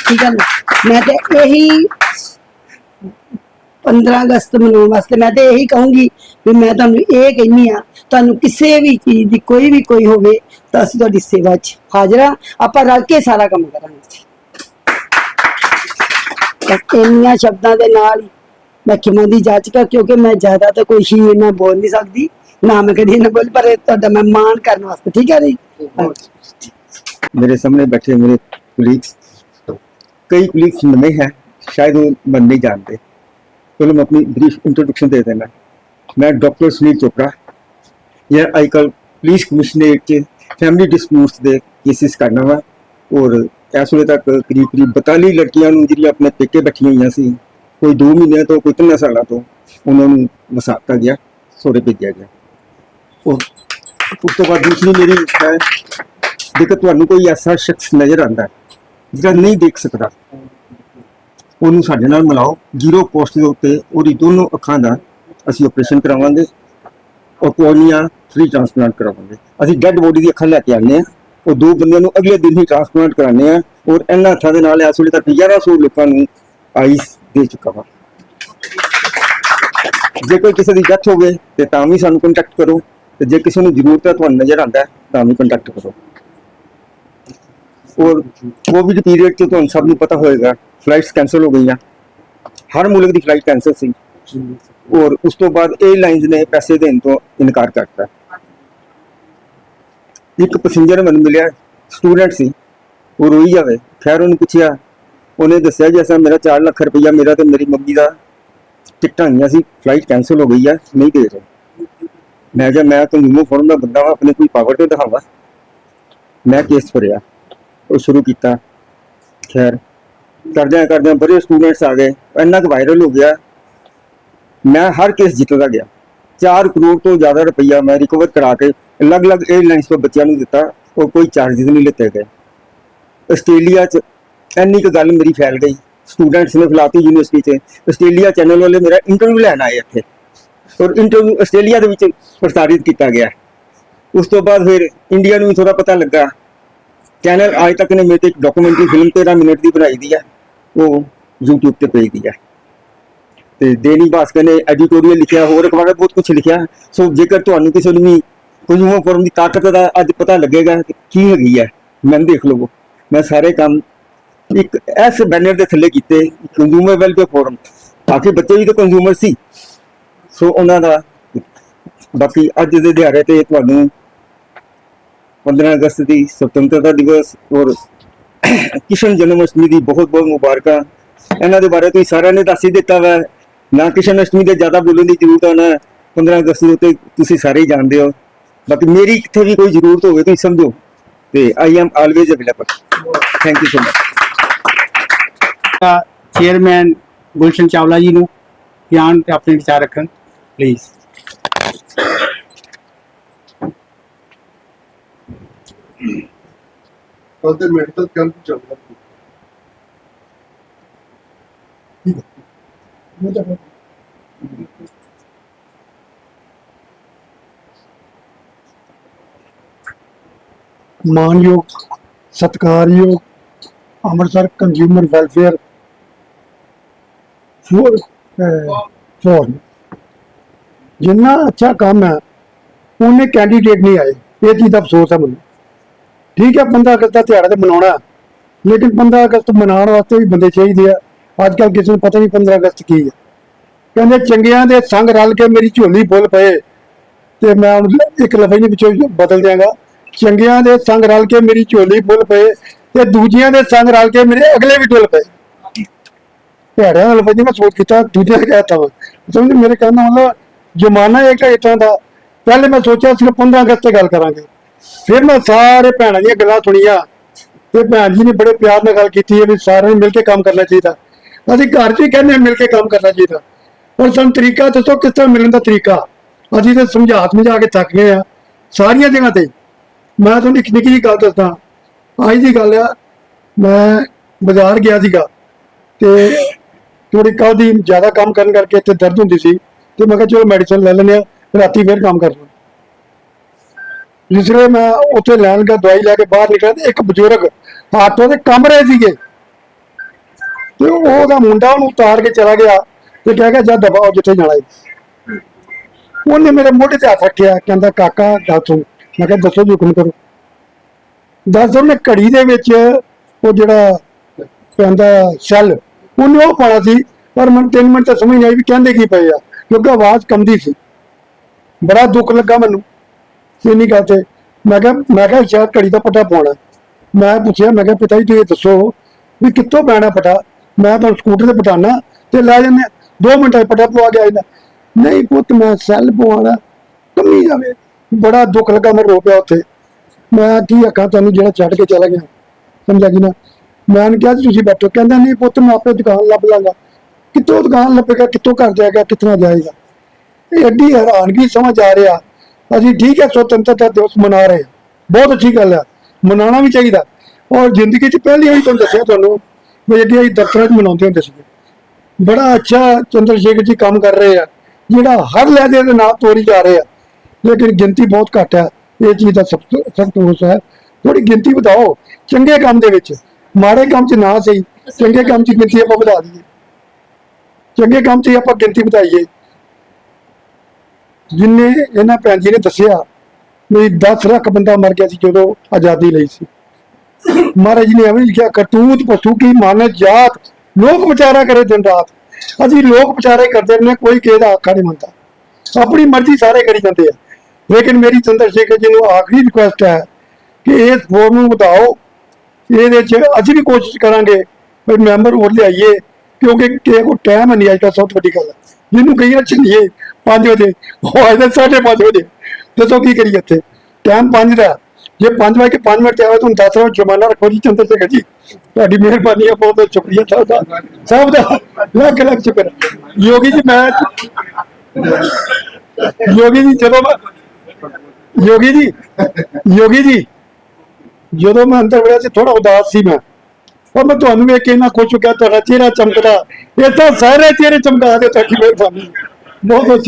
ठीक है ना। मैं तो यही 15 अगस्त मनाने वास्ते मैं तो यही कहूँगी भी मैं तुहानू ये कहनी आ, तुहानू किसी भी चीज़ की कोई भी कोई होवे तो असीं तुहाडी सेवा च हाज़र हाँ, आपां रल के सारा काम करांगे। इन्नियां शब्दां दे नाल ही मैं खिमा दी जाचका, क्योंकि मैं ज़्यादा तो कोई ही इन्ना बोल नहीं सकती, ना मैं कभी इन्ना बोल, पर तुहाडा मैं मान करने वास्ते, ठीक है जी। मेरे सामने बैठे मेरे कुलीग्स, कई कुलीग्स नए हैं, शायद वो मन नहीं जानते, चलो मैं अपनी ब्रीफ इंट्रोडक्शन दे देना। मैं डॉक्टर सुनील चोपड़ा, यह अजकल पुलिस कमिश्नरेट के फैमिली डिस्प्यूट्स के केसिस करना वा, और इस वे तक करीब 42 लड़कियां जिहड़ियां अपने पेके बैठियां हुई सी ਕੋਈ 2 ਮਹੀਨਿਆਂ ਤੋਂ ਕੋਈ 3 ਸਾਲਾਂ ਤੋਂ ਉਹਨਾਂ ਨੂੰ ਵਸਾਤਾ ਗਿਆ, ਸਹੁਰੇ ਭੇਜਿਆ ਗਿਆ। ਉਹ ਉਸ ਤੋਂ ਬਾਅਦ ਦੂਸਰੀ ਮੇਰੀ ਹੈ, ਜੇਕਰ ਤੁਹਾਨੂੰ ਕੋਈ ਐਸਾ ਸ਼ਖਸ ਨਜ਼ਰ ਆਉਂਦਾ ਹੈ ਜਿਹੜਾ ਨਹੀਂ ਦੇਖ ਸਕਦਾ, ਉਹਨੂੰ ਸਾਡੇ ਨਾਲ ਮਿਲਾਓ। 0 ਕੋਸਟ ਦੇ ਉੱਤੇ ਉਹਦੀ ਦੋਨੋਂ ਅੱਖਾਂ ਦਾ ਅਸੀਂ ਆਪਰੇਸ਼ਨ ਕਰਾਵਾਂਗੇ ਔਰ ਕੋਰਨੀਆ ਫ੍ਰੀ ਟ੍ਰਾਂਸਪਲਾਂਟ ਕਰਾਵਾਂਗੇ। ਅਸੀਂ ਡੈੱਡ ਬੋਡੀ ਦੀ ਅੱਖਾਂ ਲੈ ਕੇ ਆਉਂਦੇ ਹਾਂ, ਉਹ 2 ਬੰਦਿਆਂ ਨੂੰ ਅਗਲੇ ਦਿਨ ਹੀ ਟ੍ਰਾਂਸਪਲਾਂਟ ਕਰਾਉਂਦੇ ਹਾਂ ਔਰ ਇਹਨਾਂ ਅੱਖਾਂ ਦੇ ਨਾਲ ਇਸ ਵੇਲੇ ਤੱਕ 1100 ਲੋਕਾਂ ਨੂੰ ਆਈਸ ਦੇ ਚੁੱਕਾ ਵਾ। ਜੇ ਕੋਈ ਕਿਸੇ ਦੀ ਡੈਥ ਹੋਵੇ ਤੇ ਤਾਂ ਵੀ ਸਾਨੂੰ ਕੰਟੈਕਟ ਕਰੋ, ਤੇ ਜੇ ਕਿਸੇ ਨੂੰ ਜ਼ਰੂਰਤ ਹੈ, ਤੁਹਾਨੂੰ ਨਜ਼ਰ ਆਉਂਦਾ ਹੈ, ਤਾਂ ਵੀ ਕੰਟੈਕਟ ਕਰੋ। ਔਰ ਕੋਵਿਡ ਪੀਰੀਅਡ 'ਚ ਤੁਹਾਨੂੰ ਸਭ ਨੂੰ ਪਤਾ ਹੋਏਗਾ ਫਲਾਈਟਸ ਕੈਂਸਲ ਹੋ ਗਈਆਂ, ਹਰ ਮੁਲਕ ਦੀ ਫਲਾਈਟ ਕੈਂਸਲ ਸੀ ਔਰ ਉਸ ਤੋਂ ਬਾਅਦ 에ਅਰਲਾਈਨਸ ਨੇ ਪੈਸੇ ਦੇਣ ਤੋਂ ਇਨਕਾਰ ਕਰਤਾ। ਇੱਕ ਪੈਸੇਂਜਰ ਮੈਨੂੰ ਮਿਲਿਆ, ਸਟੂਡੈਂਟ ਸੀ, ਉਹ ਰੋਈ ਜਾਵੇ। ਖੈਰ ਉਹਨੂੰ ਪੁੱਛਿਆ, ਉਹਨੇ ਦੱਸਿਆ ਜੀ ਐਸਾ ਮੇਰਾ 4 ਲੱਖ ਰੁਪਈਆ ਮੇਰਾ ਤੇ ਮੇਰੀ ਮੰਮੀ ਦਾ ਟਿਕਟਾਂ ਆਈਆਂ ਸੀ, ਫਲਾਈਟ ਕੈਂਸਲ ਹੋ ਗਈ ਹੈ, ਨਹੀਂ ਦੇ ਰਹੇ। ਮੈਂ ਕਿਹਾ ਮੈਂ ਕੰਜ਼ਿਊਮਰ ਫੋਰਮ ਦਾ ਬੰਦਾ ਵਾ, ਆਪਣੇ ਕੋਈ ਪਾਵਰ ਤੇ ਦਿਖਾਵਾ। ਮੈਂ ਕੇਸ ਫੜਿਆ, ਉਹ ਸ਼ੁਰੂ ਕੀਤਾ। ਖੈਰ ਕਰਦਿਆਂ ਬੜੇ ਸਟੂਡੈਂਟਸ ਆ ਗਏ, ਇੰਨਾ ਕੁ ਵਾਇਰਲ ਹੋ ਗਿਆ, ਮੈਂ ਹਰ ਕੇਸ ਜਿੱਤਦਾ ਗਿਆ। 4 ਕਰੋੜ ਤੋਂ ਜ਼ਿਆਦਾ ਰੁਪਈਆ ਮੈਂ ਰਿਕਵਰ ਕਰਾ ਕੇ ਅਲੱਗ-ਅਲੱਗ 에ਅਰਲਾਈਨਸ ਤੋਂ ਬੱਚਿਆਂ ਨੂੰ ਦਿੱਤਾ ਔਰ ਕੋਈ ਚਾਰजेस ਨਹੀਂ ਲਿੱਤੇ ਗਏ। ਆਸਟ੍ਰੇਲੀਆ 'ਚ ਇੰਨੀ ਕੁ ਗੱਲ ਮੇਰੀ ਫੈਲ ਗਈ, ਸਟੂਡੈਂਟਸ ਨੇ ਫਲਾਤੀ ਯੂਨੀਵਰਸਿਟੀ 'ਚ ਆਸਟ੍ਰੇਲੀਆ ਚੈਨਲ ਵਾਲੇ ਮੇਰਾ ਇੰਟਰਵਿਊ ਲੈਣ ਆਏ ਇੱਥੇ ਔਰ ਇੰਟਰਵਿਊ ਆਸਟ੍ਰੇਲੀਆ ਦੇ ਵਿੱਚ ਪ੍ਰਸਾਰਿਤ ਕੀਤਾ ਗਿਆ। ਉਸ ਤੋਂ ਬਾਅਦ ਫਿਰ ਇੰਡੀਆ ਨੂੰ ਵੀ ਥੋੜਾ ਪਤਾ ਲੱਗਾ। ਚੈਨਲ ਅੱਜ ਤੱਕ ਨੇ ਮੇਰੇ ਤੇ ਇੱਕ ਡਾਕੂਮੈਂਟਰੀ ਫਿਲਮ 13 ਮਿੰਟ ਦੀ ਬਣਾਈ ਦੀ ਹੈ, ਉਹ YouTube ਤੇ ਪਈ ਦੀ ਹੈ। ਤੇ ਦੈਨਿਕ ਭਾਸਕਰ ਨੇ ਐਡੀਟੋਰੀਅਲ ਲਿਖਿਆ, ਹੋਰ ਅਖਬਾਰਾਂ ਬਹੁਤ ਕੁਝ ਲਿਖਿਆ। ਸੋ ਜੇਕਰ ਤੁਹਾਨੂੰ ਕਿਸੇ ਨੂੰ ਵੀ ਕੰਜ਼ਿਊਮਰ ਫੋਰਮ ਦੀ ਤਾਕਤ ਦਾ ਅੱਜ ਪਤਾ ਲੱਗੇਗਾ ਕਿ ਕੀ ਹੈਗੀ ਹੈ, ਮੈਨੂੰ ਦੇਖ ਲਵੋ। ਮੈਂ ਸਾਰੇ ਕੰਮ ਇੱਕ ਇਸ ਬੈਨਰ ਦੇ ਥੱਲੇ ਕੀਤੇ, ਕੰਜ਼ਿਊਮਰ ਵੈਲਫੇਅਰ ਫੋਰਮ। ਆਖਿਰ ਬੱਚੇ ਵੀ ਤਾਂ ਕੰਜ਼ਿਊਮਰ ਸੀ, ਸੋ ਉਹਨਾਂ ਦਾ। ਬਾਕੀ ਅੱਜ ਦੇ ਦਿਹਾੜੇ ਤੇ ਤੁਹਾਨੂੰ 15 ਅਗਸਤ ਦੀ ਸੁਤੰਤਰਤਾ ਦਿਵਸ ਔਰ ਕ੍ਰਿਸ਼ਨ ਜਨਮ ਅਸ਼ਟਮੀ ਦੀ ਬਹੁਤ ਬਹੁਤ ਮੁਬਾਰਕਾਂ। ਇਹਨਾਂ ਦੇ ਬਾਰੇ ਤੁਸੀਂ ਸਾਰਿਆਂ ਨੇ ਦੱਸ ਹੀ ਦਿੱਤਾ ਵਾ, ਨਾ ਕ੍ਰਿਸ਼ਨ ਅਸ਼ਟਮੀ ਦੇ ਜ਼ਿਆਦਾ ਬੋਲਣ ਦੀ ਜ਼ਰੂਰਤ ਹੈ, ਨਾ 15 ਅਗਸਤ ਦੇ ਉੱਤੇ ਤੁਸੀਂ ਸਾਰੇ ਹੀ ਜਾਣਦੇ ਹੋ। ਬਾਕੀ ਮੇਰੀ ਕਿਤੇ ਵੀ ਕੋਈ ਜ਼ਰੂਰਤ ਹੋਵੇ ਤੁਸੀਂ ਸਮਝੋ, ਤੇ I am always available. Thank you so much. Chairman Gulshan Chawla ਜੀ ਨੂੰ ਬਿਆਨ ਤੇ ਆਪਣੇ ਵਿਚਾਰ ਰੱਖਣ ਪਲੀਜ਼। ਉਹਦੇ ਮੈਡੀਕਲ ਕੈਂਪ ਚੱਲਦਾ ਮਾਨਯੋਗ ਸਤਿਕਾਰਯੋਗ ਅੰਮ੍ਰਿਤਸਰ ਕੰਜ਼ਿਊਮਰ ਵੈਲਫੇਅਰ ਫੋਰਮ ਜਿੰਨਾ ਅੱਛਾ ਕੰਮ ਹੈ ਉਹਨੇ ਕੈਂਡੀਡੇਟ ਨਹੀਂ ਆਏ, ਇਹ ਚੀਜ਼ ਦਾ ਅਫਸੋਸ ਹੈ ਮੈਨੂੰ। ਠੀਕ ਹੈ 15 ਅਗਸਤ ਦਾ ਤਿਉਹਾਰ ਤੇ ਮਨਾਉਣਾ, ਲੇਕਿਨ 15 ਅਗਸਤ ਮਨਾਉਣ ਵਾਸਤੇ ਵੀ ਬੰਦੇ ਚਾਹੀਦੇ ਆ। ਅੱਜ ਕੱਲ੍ਹ ਕਿਸੇ ਨੂੰ ਪਤਾ ਨਹੀਂ 15 ਅਗਸਤ ਕੀ ਹੈ। ਕਹਿੰਦੇ ਚੰਗਿਆਂ ਦੇ ਸੰਗ ਰਲ ਕੇ ਮੇਰੀ ਝੋਲੀ ਫੁੱਲ ਪਏ, ਤੇ ਮੈਂ ਹੁਣ ਇੱਕ ਲਫ਼ਜ਼ ਦੇ ਵਿੱਚੋਂ ਬਦਲ ਦਿਆਂਗਾ, ਚੰਗਿਆਂ ਦੇ ਸੰਗ ਰਲ ਕੇ ਮੇਰੀ ਝੋਲੀ ਫੁੱਲ ਪਏ ਤੇ ਦੂਜਿਆਂ ਦੇ ਸੰਗ ਰਲ ਕੇ ਮੇਰੇ ਅਗਲੇ ਵੀ ਡੁੱਲ ਪਏ। ਭੈੜਿਆਂ ਦਾ ਲਫ਼ਜ਼ ਮੈਂ ਸੋਚ ਕੀਤਾ, ਦੂਜਿਆਂ ਕਹਿਤਾ ਵਾ ਸਮਝ ਮੇਰੇ ਕਹਿਣ ਦਾ ਮਤਲਬ ਜ਼ਮਾਨਾ ਇੱਕ ਇਦਾਂ ਦਾ। ਪਹਿਲੇ ਮੈਂ ਸੋਚਿਆ ਸਿਰਫ 15 ਅਗਸਤ ਤੇ ਗੱਲ ਕਰਾਂਗੇ, ਫਿਰ ਮੈਂ ਸਾਰੇ ਭੈਣਾਂ ਦੀਆਂ ਗੱਲਾਂ ਸੁਣੀਆਂ ਤੇ ਭੈਣ ਜੀ ਨੇ ਬੜੇ ਪਿਆਰ ਨਾਲ ਗੱਲ ਕੀਤੀ ਹੈ ਵੀ ਸਾਰਿਆਂ ਨੂੰ ਮਿਲ ਕੇ ਕੰਮ ਕਰਨਾ ਚਾਹੀਦਾ। ਅਸੀਂ ਘਰ 'ਚ ਹੀ ਕਹਿੰਦੇ ਹਾਂ ਮਿਲ ਕੇ ਕੰਮ ਕਰਨਾ ਚਾਹੀਦਾ, ਪਰ ਸਾਨੂੰ ਤਰੀਕਾ ਦੱਸੋ ਕਿਸ ਤਰ੍ਹਾਂ ਮਿਲਣ ਦਾ ਤਰੀਕਾ। ਅਸੀਂ ਤਾਂ ਸਮਝਾ ਕੇ ਥੱਕ ਗਏ ਆ ਸਾਰੀਆਂ ਜਗ੍ਹਾ ਤੇ। ਮੈਂ ਤੁਹਾਨੂੰ ਇੱਕ ਨਿੱਕੀ ਜਿਹੀ ਗੱਲ ਦੱਸਦਾ, ਅੱਜ ਦੀ ਗੱਲ ਆ, ਮੈਂ ਬਾਜ਼ਾਰ ਗਿਆ ਸੀਗਾ ਤੇ ਥੋੜੀ ਕੱਲ੍ਹ ਦੀ ਜ਼ਿਆਦਾ ਕੰਮ ਕਰਨ ਕਰਕੇ ਇੱਥੇ ਦਰਦ ਹੁੰਦੀ ਸੀ, ਤੇ ਮੈਂ ਕਿਹਾ ਚਲੋ ਮੈਡੀਸਨ ਲੈ ਲੈਂਦੇ ਆ, ਰਾਤੀ ਫਿਰ ਕੰਮ ਕਰਨਾ। ਜਿਸ ਵੇਲੇ ਮੈਂ ਉੱਥੇ ਲੈਣ ਗਿਆ ਦਵਾਈ ਲੈ ਕੇ ਬਾਹਰ ਨਿਕਲਿਆ ਤੇ ਇੱਕ ਬਜ਼ੁਰਗ ਆਟੋ ਦੇ ਕੰਮ ਰਹੇ ਸੀਗੇ, ਤੇ ਉਹਦਾ ਮੁੰਡਾ ਉਹਨੂੰ ਉਤਾਰ ਕੇ ਚਲਾ ਗਿਆ ਤੇ ਕਹਿ ਗਿਆ ਜਾ ਦਬਾਓ ਜਿੱਥੇ ਜਾਣਾ ਹੈ। ਉਹਨੇ ਮੇਰੇ ਮੋਢੇ ਤੇ ਹੱਥ ਰੱਖਿਆ, ਕਹਿੰਦਾ ਕਾਕਾ ਗੱਲ ਸੁਣ। ਮੈਂ ਕਿਹਾ ਦੱਸੋ ਜੀ ਹੁਕਮ ਕਰੋ। ਦੱਸ ਉਹਨੇ ਘੜੀ ਦੇ ਵਿੱਚ ਉਹ ਜਿਹੜਾ ਪੈਂਦਾ ਸੈੱਲ ਉਹਨੇ ਉਹ ਪਾਉਣਾ ਸੀ, ਪਰ ਮੈਨੂੰ 3 ਮਿੰਟ ਤਾਂ ਸਮਝ ਨਹੀਂ ਆਈ ਵੀ ਕਹਿੰਦੇ ਕੀ ਪਏ ਆ, ਕਿਉਂਕਿ ਆਵਾਜ਼ ਕੰਬਦੀ ਸੀ। ਬੜਾ ਦੁੱਖ ਲੱਗਾ ਮੈਨੂੰ ਇੰਨੀ ਗੱਲ ਤੇ। ਮੈਂ ਕਿਹਾ ਸ਼ਾਇਦ ਘੜੀ ਦਾ ਪੱਟਾ ਪਾਉਣਾ। ਮੈਂ ਪੁੱਛਿਆ, ਮੈਂ ਕਿਹਾ ਪਿਤਾ ਜੀ ਤੁਸੀਂ ਦੱਸੋ ਵੀ ਕਿੱਥੋਂ ਪੈਣਾ ਪੱਟਾ, ਮੈਂ ਤੁਹਾਨੂੰ ਸਕੂਟਰ ਤੇ ਪਟਾਣਾ ਤੇ ਲੈ ਜਾਂਦੇ 2 ਮਿੰਟਾਂ 'ਚ ਪੱਟਾ ਪਵਾ ਕੇ ਆ ਜਾਂਦਾ। ਨਹੀਂ ਪੁੱਤ ਮੈਂ ਸੈੱਲ ਪਵਾਉਣਾ, ਕੰਮੀ ਜਾਵੇ। ਬੜਾ ਦੁੱਖ ਲੱਗਾ, ਮੈਂ ਰੋ ਪਿਆ ਉੱਥੇ। ਮੈਂ ਕੀ ਆਖਾਂ ਤੁਹਾਨੂੰ ਜਿਹੜਾ ਛੱਡ ਕੇ ਚਲਾ ਗਿਆ, ਸਮਝਿਆ ਕਿ ਨਾ। ਮੈਂ ਉਹਨੂੰ ਕਿਹਾ ਤੁਸੀਂ ਬੈਠੋ, ਕਹਿੰਦਾ ਨਹੀਂ ਪੁੱਤ ਮੈਂ ਆਪੇ ਦੁਕਾਨ ਲੱਭ ਲਾਂਗਾ। ਕਿੱਥੋਂ ਦੁਕਾਨ ਲੱਭੇਗਾ, ਕਿੱਥੋਂ ਘਰ ਜਾਏਗਾ, ਕਿੱਥੋਂ ਜਾਏਗਾ। ਇਹ ਐਡੀ ਹੈਰਾਨਗੀ ਸਮਝ ਆ ਰਿਹਾ। ਅਸੀਂ ਠੀਕ ਹੈ ਸੁਤੰਤਰਤਾ ਦਿਵਸ ਮਨਾ ਰਹੇ ਹਾਂ, ਬਹੁਤ ਅੱਛੀ ਗੱਲ ਹੈ, ਮਨਾਉਣਾ ਵੀ ਚਾਹੀਦਾ। ਔਰ ਜ਼ਿੰਦਗੀ 'ਚ ਪਹਿਲੀ ਵਾਰੀ ਤੁਹਾਨੂੰ ਦੱਸਿਆ ਤੁਹਾਨੂੰ ਵੀ ਅੱਗੇ ਅਸੀਂ ਦਫ਼ਤਰਾਂ 'ਚ ਮਨਾਉਂਦੇ ਹੁੰਦੇ ਸੀਗੇ। ਬੜਾ ਅੱਛਾ ਚੰਦਰ ਸ਼ੇਖਰ ਜੀ ਕੰਮ ਕਰ ਰਹੇ ਆ, ਜਿਹੜਾ ਹਰ ਲਹਿਜੇ ਦੇ ਨਾਲ ਤੋਰੀ ਜਾ ਰਹੇ ਆ, ਲੇਕਿਨ ਗਿਣਤੀ ਬਹੁਤ ਘੱਟ ਹੈ। ਇਹ ਚੀਜ਼ ਦਾ ਸਖਤ ਰੋਸ ਹੈ। ਥੋੜੀ ਗਿਣਤੀ ਵਧਾਓ ਚੰਗੇ ਕੰਮ ਦੇ ਵਿੱਚ, ਮਾੜੇ ਕੰਮ 'ਚ ਨਾ ਸਹੀ, ਚੰਗੇ ਕੰਮ 'ਚ ਗਿਣਤੀ ਆਪਾਂ ਵਧਾ ਦਈਏ, ਚੰਗੇ ਕੰਮ 'ਚ ਆਪਾਂ ਗਿਣਤੀ ਵਧਾਈਏ। ਜਿੰਨੇ ਇਹਨਾਂ ਭੈਣ ਜੀ ਨੇ ਦੱਸਿਆ ਵੀ 10 ਲੱਖ ਬੰਦਾ ਮਰ ਗਿਆ ਸੀ ਜਦੋਂ ਆਜ਼ਾਦੀ ਲਈ ਸੀ। ਮਹਾਰਾਜ ਜੀ ਨੇ ਐਵੇਂ ਲਿਖਿਆ, ਕਰਤੂਤ ਪਸ਼ੂ ਕੀ ਮਾਨਤ ਜਾਤ, ਲੋਕ ਵਿਚਾਰਾ ਕਰੇ ਦਿਨ ਰਾਤ। ਅਸੀਂ ਲੋਕ ਵਿਚਾਰੇ ਕਰਦੇ ਨੇ, ਕੋਈ ਕਿਸੇ ਦਾ ਆਖਾ ਨਹੀਂ ਮੰਨਦਾ, ਆਪਣੀ ਮਰਜ਼ੀ ਸਾਰੇ ਕਰੀ ਜਾਂਦੇ ਆ। ਲੇਕਿਨ ਮੇਰੀ ਚੰਦਰ ਸ਼ੇਖਰ ਜੀ ਨੂੰ ਆਖਰੀ ਰਿਕੁਐਸਟ ਹੈ ਕਿ ਇਸ ਫੋਰਮ ਨੂੰ ਵਧਾਓ। ਇਹਦੇ 'ਚ ਅਸੀਂ ਵੀ ਕੋਸ਼ਿਸ਼ ਕਰਾਂਗੇ ਵੀ ਮੈਂਬਰ ਹੋਰ ਲਿਆਈਏ, ਕਿਉਂਕਿ ਕਿਸੇ ਕੋਲ ਟਾਈਮ ਨਹੀਂ। ਅੱਜ ਕੱਲ੍ਹ ਸਭ ਤੋਂ ਵੱਡੀ ਗੱਲ ਜਿਹਨੂੰ ਕਹੀਏ ਚੱਲੀਏ 5 ਵਜੇ, ਉਹ ਅੱਜ 5:30 ਵਜੇ। ਦੱਸੋ ਕੀ ਕਰੀਏ ਇੱਥੇ, ਟਾਈਮ 5 ਦਾ। ਜੇ 5 ਵਜੇ 5 ਮਿੰਟ ਆਵੇ ਤੁਹਾਨੂੰ 10 ਵਜੇ ਜਮਾਨਾ ਰੱਖੋ ਜੀ। ਚੰਦਰ ਸ਼ੇਖਰ ਜੀ ਤੁਹਾਡੀ ਮਿਹਰਬਾਨੀ ਹੈ, ਬਹੁਤ ਬਹੁਤ ਸ਼ੁਕਰੀਆ ਸਭ ਦਾ ਲੱਖ ਲੱਖ ਸ਼ੁਕਰ। ਯੋਗੀ ਜੀ ਮੈਂ ਯੋਗੀ ਜੀ ਜਦੋਂ ਮੈਂ ਯੋਗੀ ਜੀ ਜਦੋਂ ਮੈਂ ਅੰਦਰ ਵੜਿਆ ਸੀ ਥੋੜਾ ਉਦਾਸ ਸੀ ਮੈਂ, ਪਰ ਮੈਂ ਤੁਹਾਨੂੰ ਵੇਖ ਕੇ ਇੰਨਾ ਖੁਸ਼ ਹੋ ਗਿਆ, ਤੁਹਾਡਾ ਚਿਹਰਾ ਚਮਕਦਾ, ਇਹ ਤਾਂ ਸਾਰੇ ਚਿਹਰੇ ਚਮਕਾ ਦੇ। ਤੁਹਾਡੀ ਮਿਹਰਬਾਨੀ, ਬਹੁਤ ਬਹੁਤ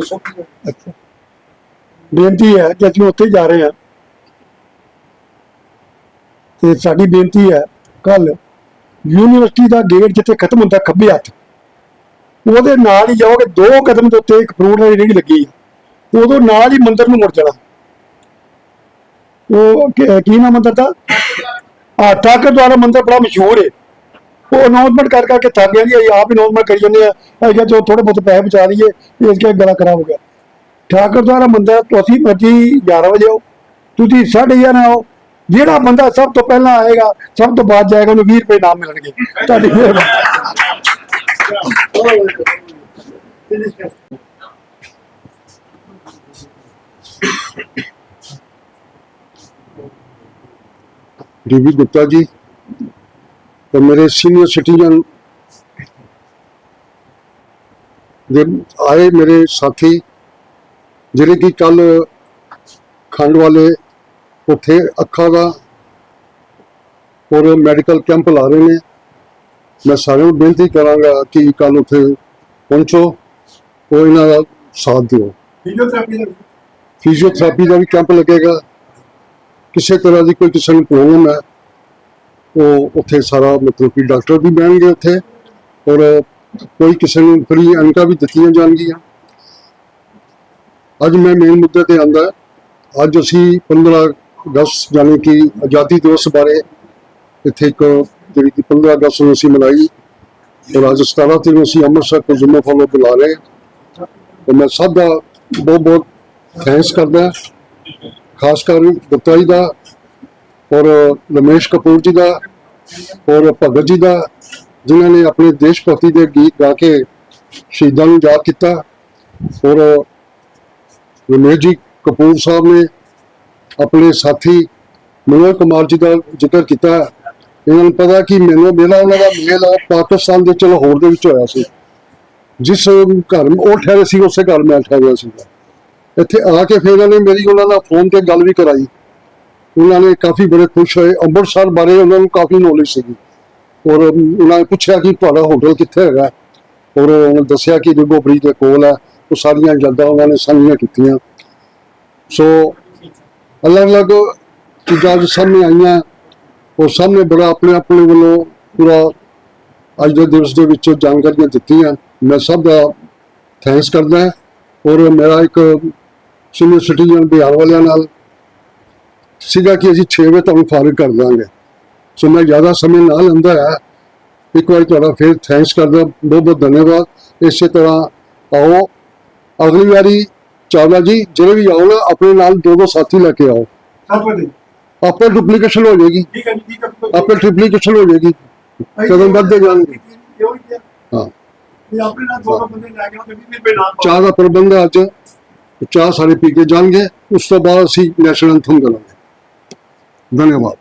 ਸ਼ੁਕਰੀਆ। ਅੱਛਾ, ਬੇਨਤੀ ਹੈ ਕਿ ਅਸੀਂ ਉੱਥੇ ਜਾ ਰਹੇ ਹਾਂ ਤੇ ਸਾਡੀ ਬੇਨਤੀ ਹੈ ਕੱਲ ਯੂਨੀਵਰਸਿਟੀ ਦਾ ਗੇਟ ਜਿੱਥੇ ਖਤਮ ਹੁੰਦਾ ਖੱਬੇ ਹੱਥ, ਉਹਦੇ ਨਾਲ ਹੀ ਜਾਓਗੇ 2 ਕਦਮ ਦੇ ਉੱਤੇ ਇੱਕ ਫਰੂਟ ਵਾਲੀ ਰੇਹੜੀ ਲੱਗੀ ਹੈ, ਉਦੋਂ ਨਾਲ ਹੀ ਮੰਦਿਰ ਨੂੰ ਮੁੜ ਜਾਣਾ। ਉਹ ਕੀ ਨਾਮ ਮੰਦਿਰ ਦਾ? ਠਾਕਰ ਦੁਆਰਾ ਮੰਦਿਰ ਬੜਾ ਮਸ਼ਹੂਰ ਹੈ। ਉਹ ਅਨਾਉਂਸਮੈਂਟ ਕਰ ਕਰਕੇ ਥੱਕ ਗਏ ਜੀ, ਆਪ ਹੀ ਅਨਾਉਂਸਮੈਂਟ ਕਰੀ ਜਾਂਦੇ ਆ ਕਿ ਜੋ ਥੋੜੇ ਬਹੁਤ ਪੈਸੇ ਬਚਾ ਲਈਏ, ਇਸ ਕਰਕੇ ਗਲਾ ਖਰਾਬ ਹੋ ਗਿਆ। ਠਾਕਰ ਦੁਆਰਾ ਮੰਦਿਰ ਤੁਸੀਂ ਮਰਜੀ 11 ਵਜੇ ਆਓ, ਤੁਸੀਂ 11:30 ਆਓ। ਜਿਹੜਾ ਬੰਦਾ ਸਭ ਤੋਂ ਪਹਿਲਾਂ ਆਏਗਾ ਸਭ ਤੋਂ ਬਾਅਦ ਜਾਏਗਾ, ਉਹਨੂੰ 20 ਰੁਪਏ ਇਨਾਮ ਮਿਲਣਗੇ। ਤੁਹਾਡੀ डीवी गुप्ता जी और मेरे सीनियर सिटीजन आए मेरे साथी ਜਿਹੜੇ ਕਿ ਕੱਲ ਖੰਡ ਵਾਲੇ ਉੱਥੇ ਅੱਖਾਂ ਦਾ ਔਰ ਮੈਡੀਕਲ ਕੈਂਪ ਲਾ ਰਹੇ ਨੇ। ਮੈਂ ਸਾਰਿਆਂ ਨੂੰ ਬੇਨਤੀ ਕਰਾਂਗਾ ਕਿ ਕੱਲ ਉੱਥੇ ਪਹੁੰਚੋ ਔਰ ਇਹਨਾਂ ਦਾ ਸਾਥ ਦਿਓ। ਫਿਜ਼ੀਓਥੈਰੇਪੀ ਦਾ ਵੀ ਕੈਂਪ ਲੱਗੇਗਾ। ਕਿਸੇ ਤਰ੍ਹਾਂ ਦੀ ਕੋਈ ਕਿਸੇ ਨੂੰ ਪ੍ਰੋਬਲਮ ਹੈ ਉਹ ਉੱਥੇ ਸਾਰਾ ਮਤਲਬ ਕਿ ਡਾਕਟਰ ਵੀ ਬਹਿਣਗੇ ਉੱਥੇ, ਔਰ ਕੋਈ ਕਿਸੇ ਨੂੰ ਫਰੀ ਐਨਕਾਂ ਵੀ ਦਿੱਤੀਆਂ ਜਾਣਗੀਆਂ। ਅੱਜ ਮੈਂ ਮੇਨ ਮੁੱਦੇ ਤੇ ਆਂਦਾ। ਅੱਜ ਅਸੀਂ 15 ਅਗਸਤ ਯਾਨੀ ਕਿ ਆਜ਼ਾਦੀ ਦਿਵਸ ਬਾਰੇ ਇੱਥੇ ਇੱਕ ਜਿਹੜੀ ਕਿ 15 ਅਗਸਤ ਨੂੰ ਅਸੀਂ ਮਨਾਈ, ਔਰ ਅੱਜ 17 ਤਰੀਕ ਨੂੰ ਅਸੀਂ ਅੰਮ੍ਰਿਤਸਰ ਤੋਂ ਜੁਮਾ ਫਾਲੋ ਬੁਲਾ ਰਹੇ। ਤੇ ਮੈਂ ਸਭ ਦਾ ਬਹੁਤ ਬਹੁਤ ਥੈਂਕਸ ਕਰਦਾ, ਖਾਸ ਕਰ ਗੁਪਤਾ ਜੀ ਦਾ ਔਰ ਰਮੇਸ਼ ਕਪੂਰ ਜੀ ਦਾ ਔਰ ਭਗਤ ਜੀ ਦਾ, ਜਿਨ੍ਹਾਂ ਨੇ ਆਪਣੇ ਦੇਸ਼ ਭਗਤੀ ਦੇ ਗੀਤ ਗਾ ਕੇ ਸ਼ਹੀਦਾਂ ਨੂੰ ਯਾਦ ਕੀਤਾ। ਔਰ रमेश जी कपूर साहब ने अपने साथी मनोज कुमार जी का जिक्र किया। इन्होंने पता कि मैनू मेरा उन्होंने मेल पाकिस्तान के लाहौर के होया सी, जिस घर वो ठहरे सी उस घर मैं ठहरिया सीगा। इत्थे आके फिर इन्होंने मेरी उन्होंने फोन पर गल भी कराई। उन्होंने काफ़ी बड़े खुश होए। अमृतसर बारे उन्होंने काफ़ी नॉलेज सी और उन्होंने पूछा कि तुहाडा होटल कित्थे हैगा, और उन्होंने दसिया कि निगो ब्रिज के कोल है। वो सारिया गल्लां उन्होंने साझियां कीतियां। सो अलग अलग चीज़ां सामने आईयां और सामने बड़ा अपने अपने वालों पूरा अज के दिवस के विच जानकारियां दित्तियां। मैं सब का थैंक्स करदा। और मेरा एक सीनियर सिटीजन बिहार वालियां नाल सीगा कि असीं 6 वजे तुहानूं फारिग कर देंगे। सो मैं ज़्यादा समय ना लैंदा है। एक बार तुहाडा फिर थैंक्स करदा, बहुत बहुत धन्यवाद। इस तरह आओ अगली बारी चावला जी ਜਿਹੜੇ ਵੀ आओ ना अपने नाल 2-2 साथी लेके आओ। आपे डुप्लीकेशन हो जाएगी, आपे ट्रिप्लीकेशन हो जाएगी, कदम बढ़ते जाएंगे। हाँ, चाह का प्रबंध अज चाह सारे पी के जाएंगे, उस तो बाद असी नेशनल एंथम करेंगे। धन्यवाद।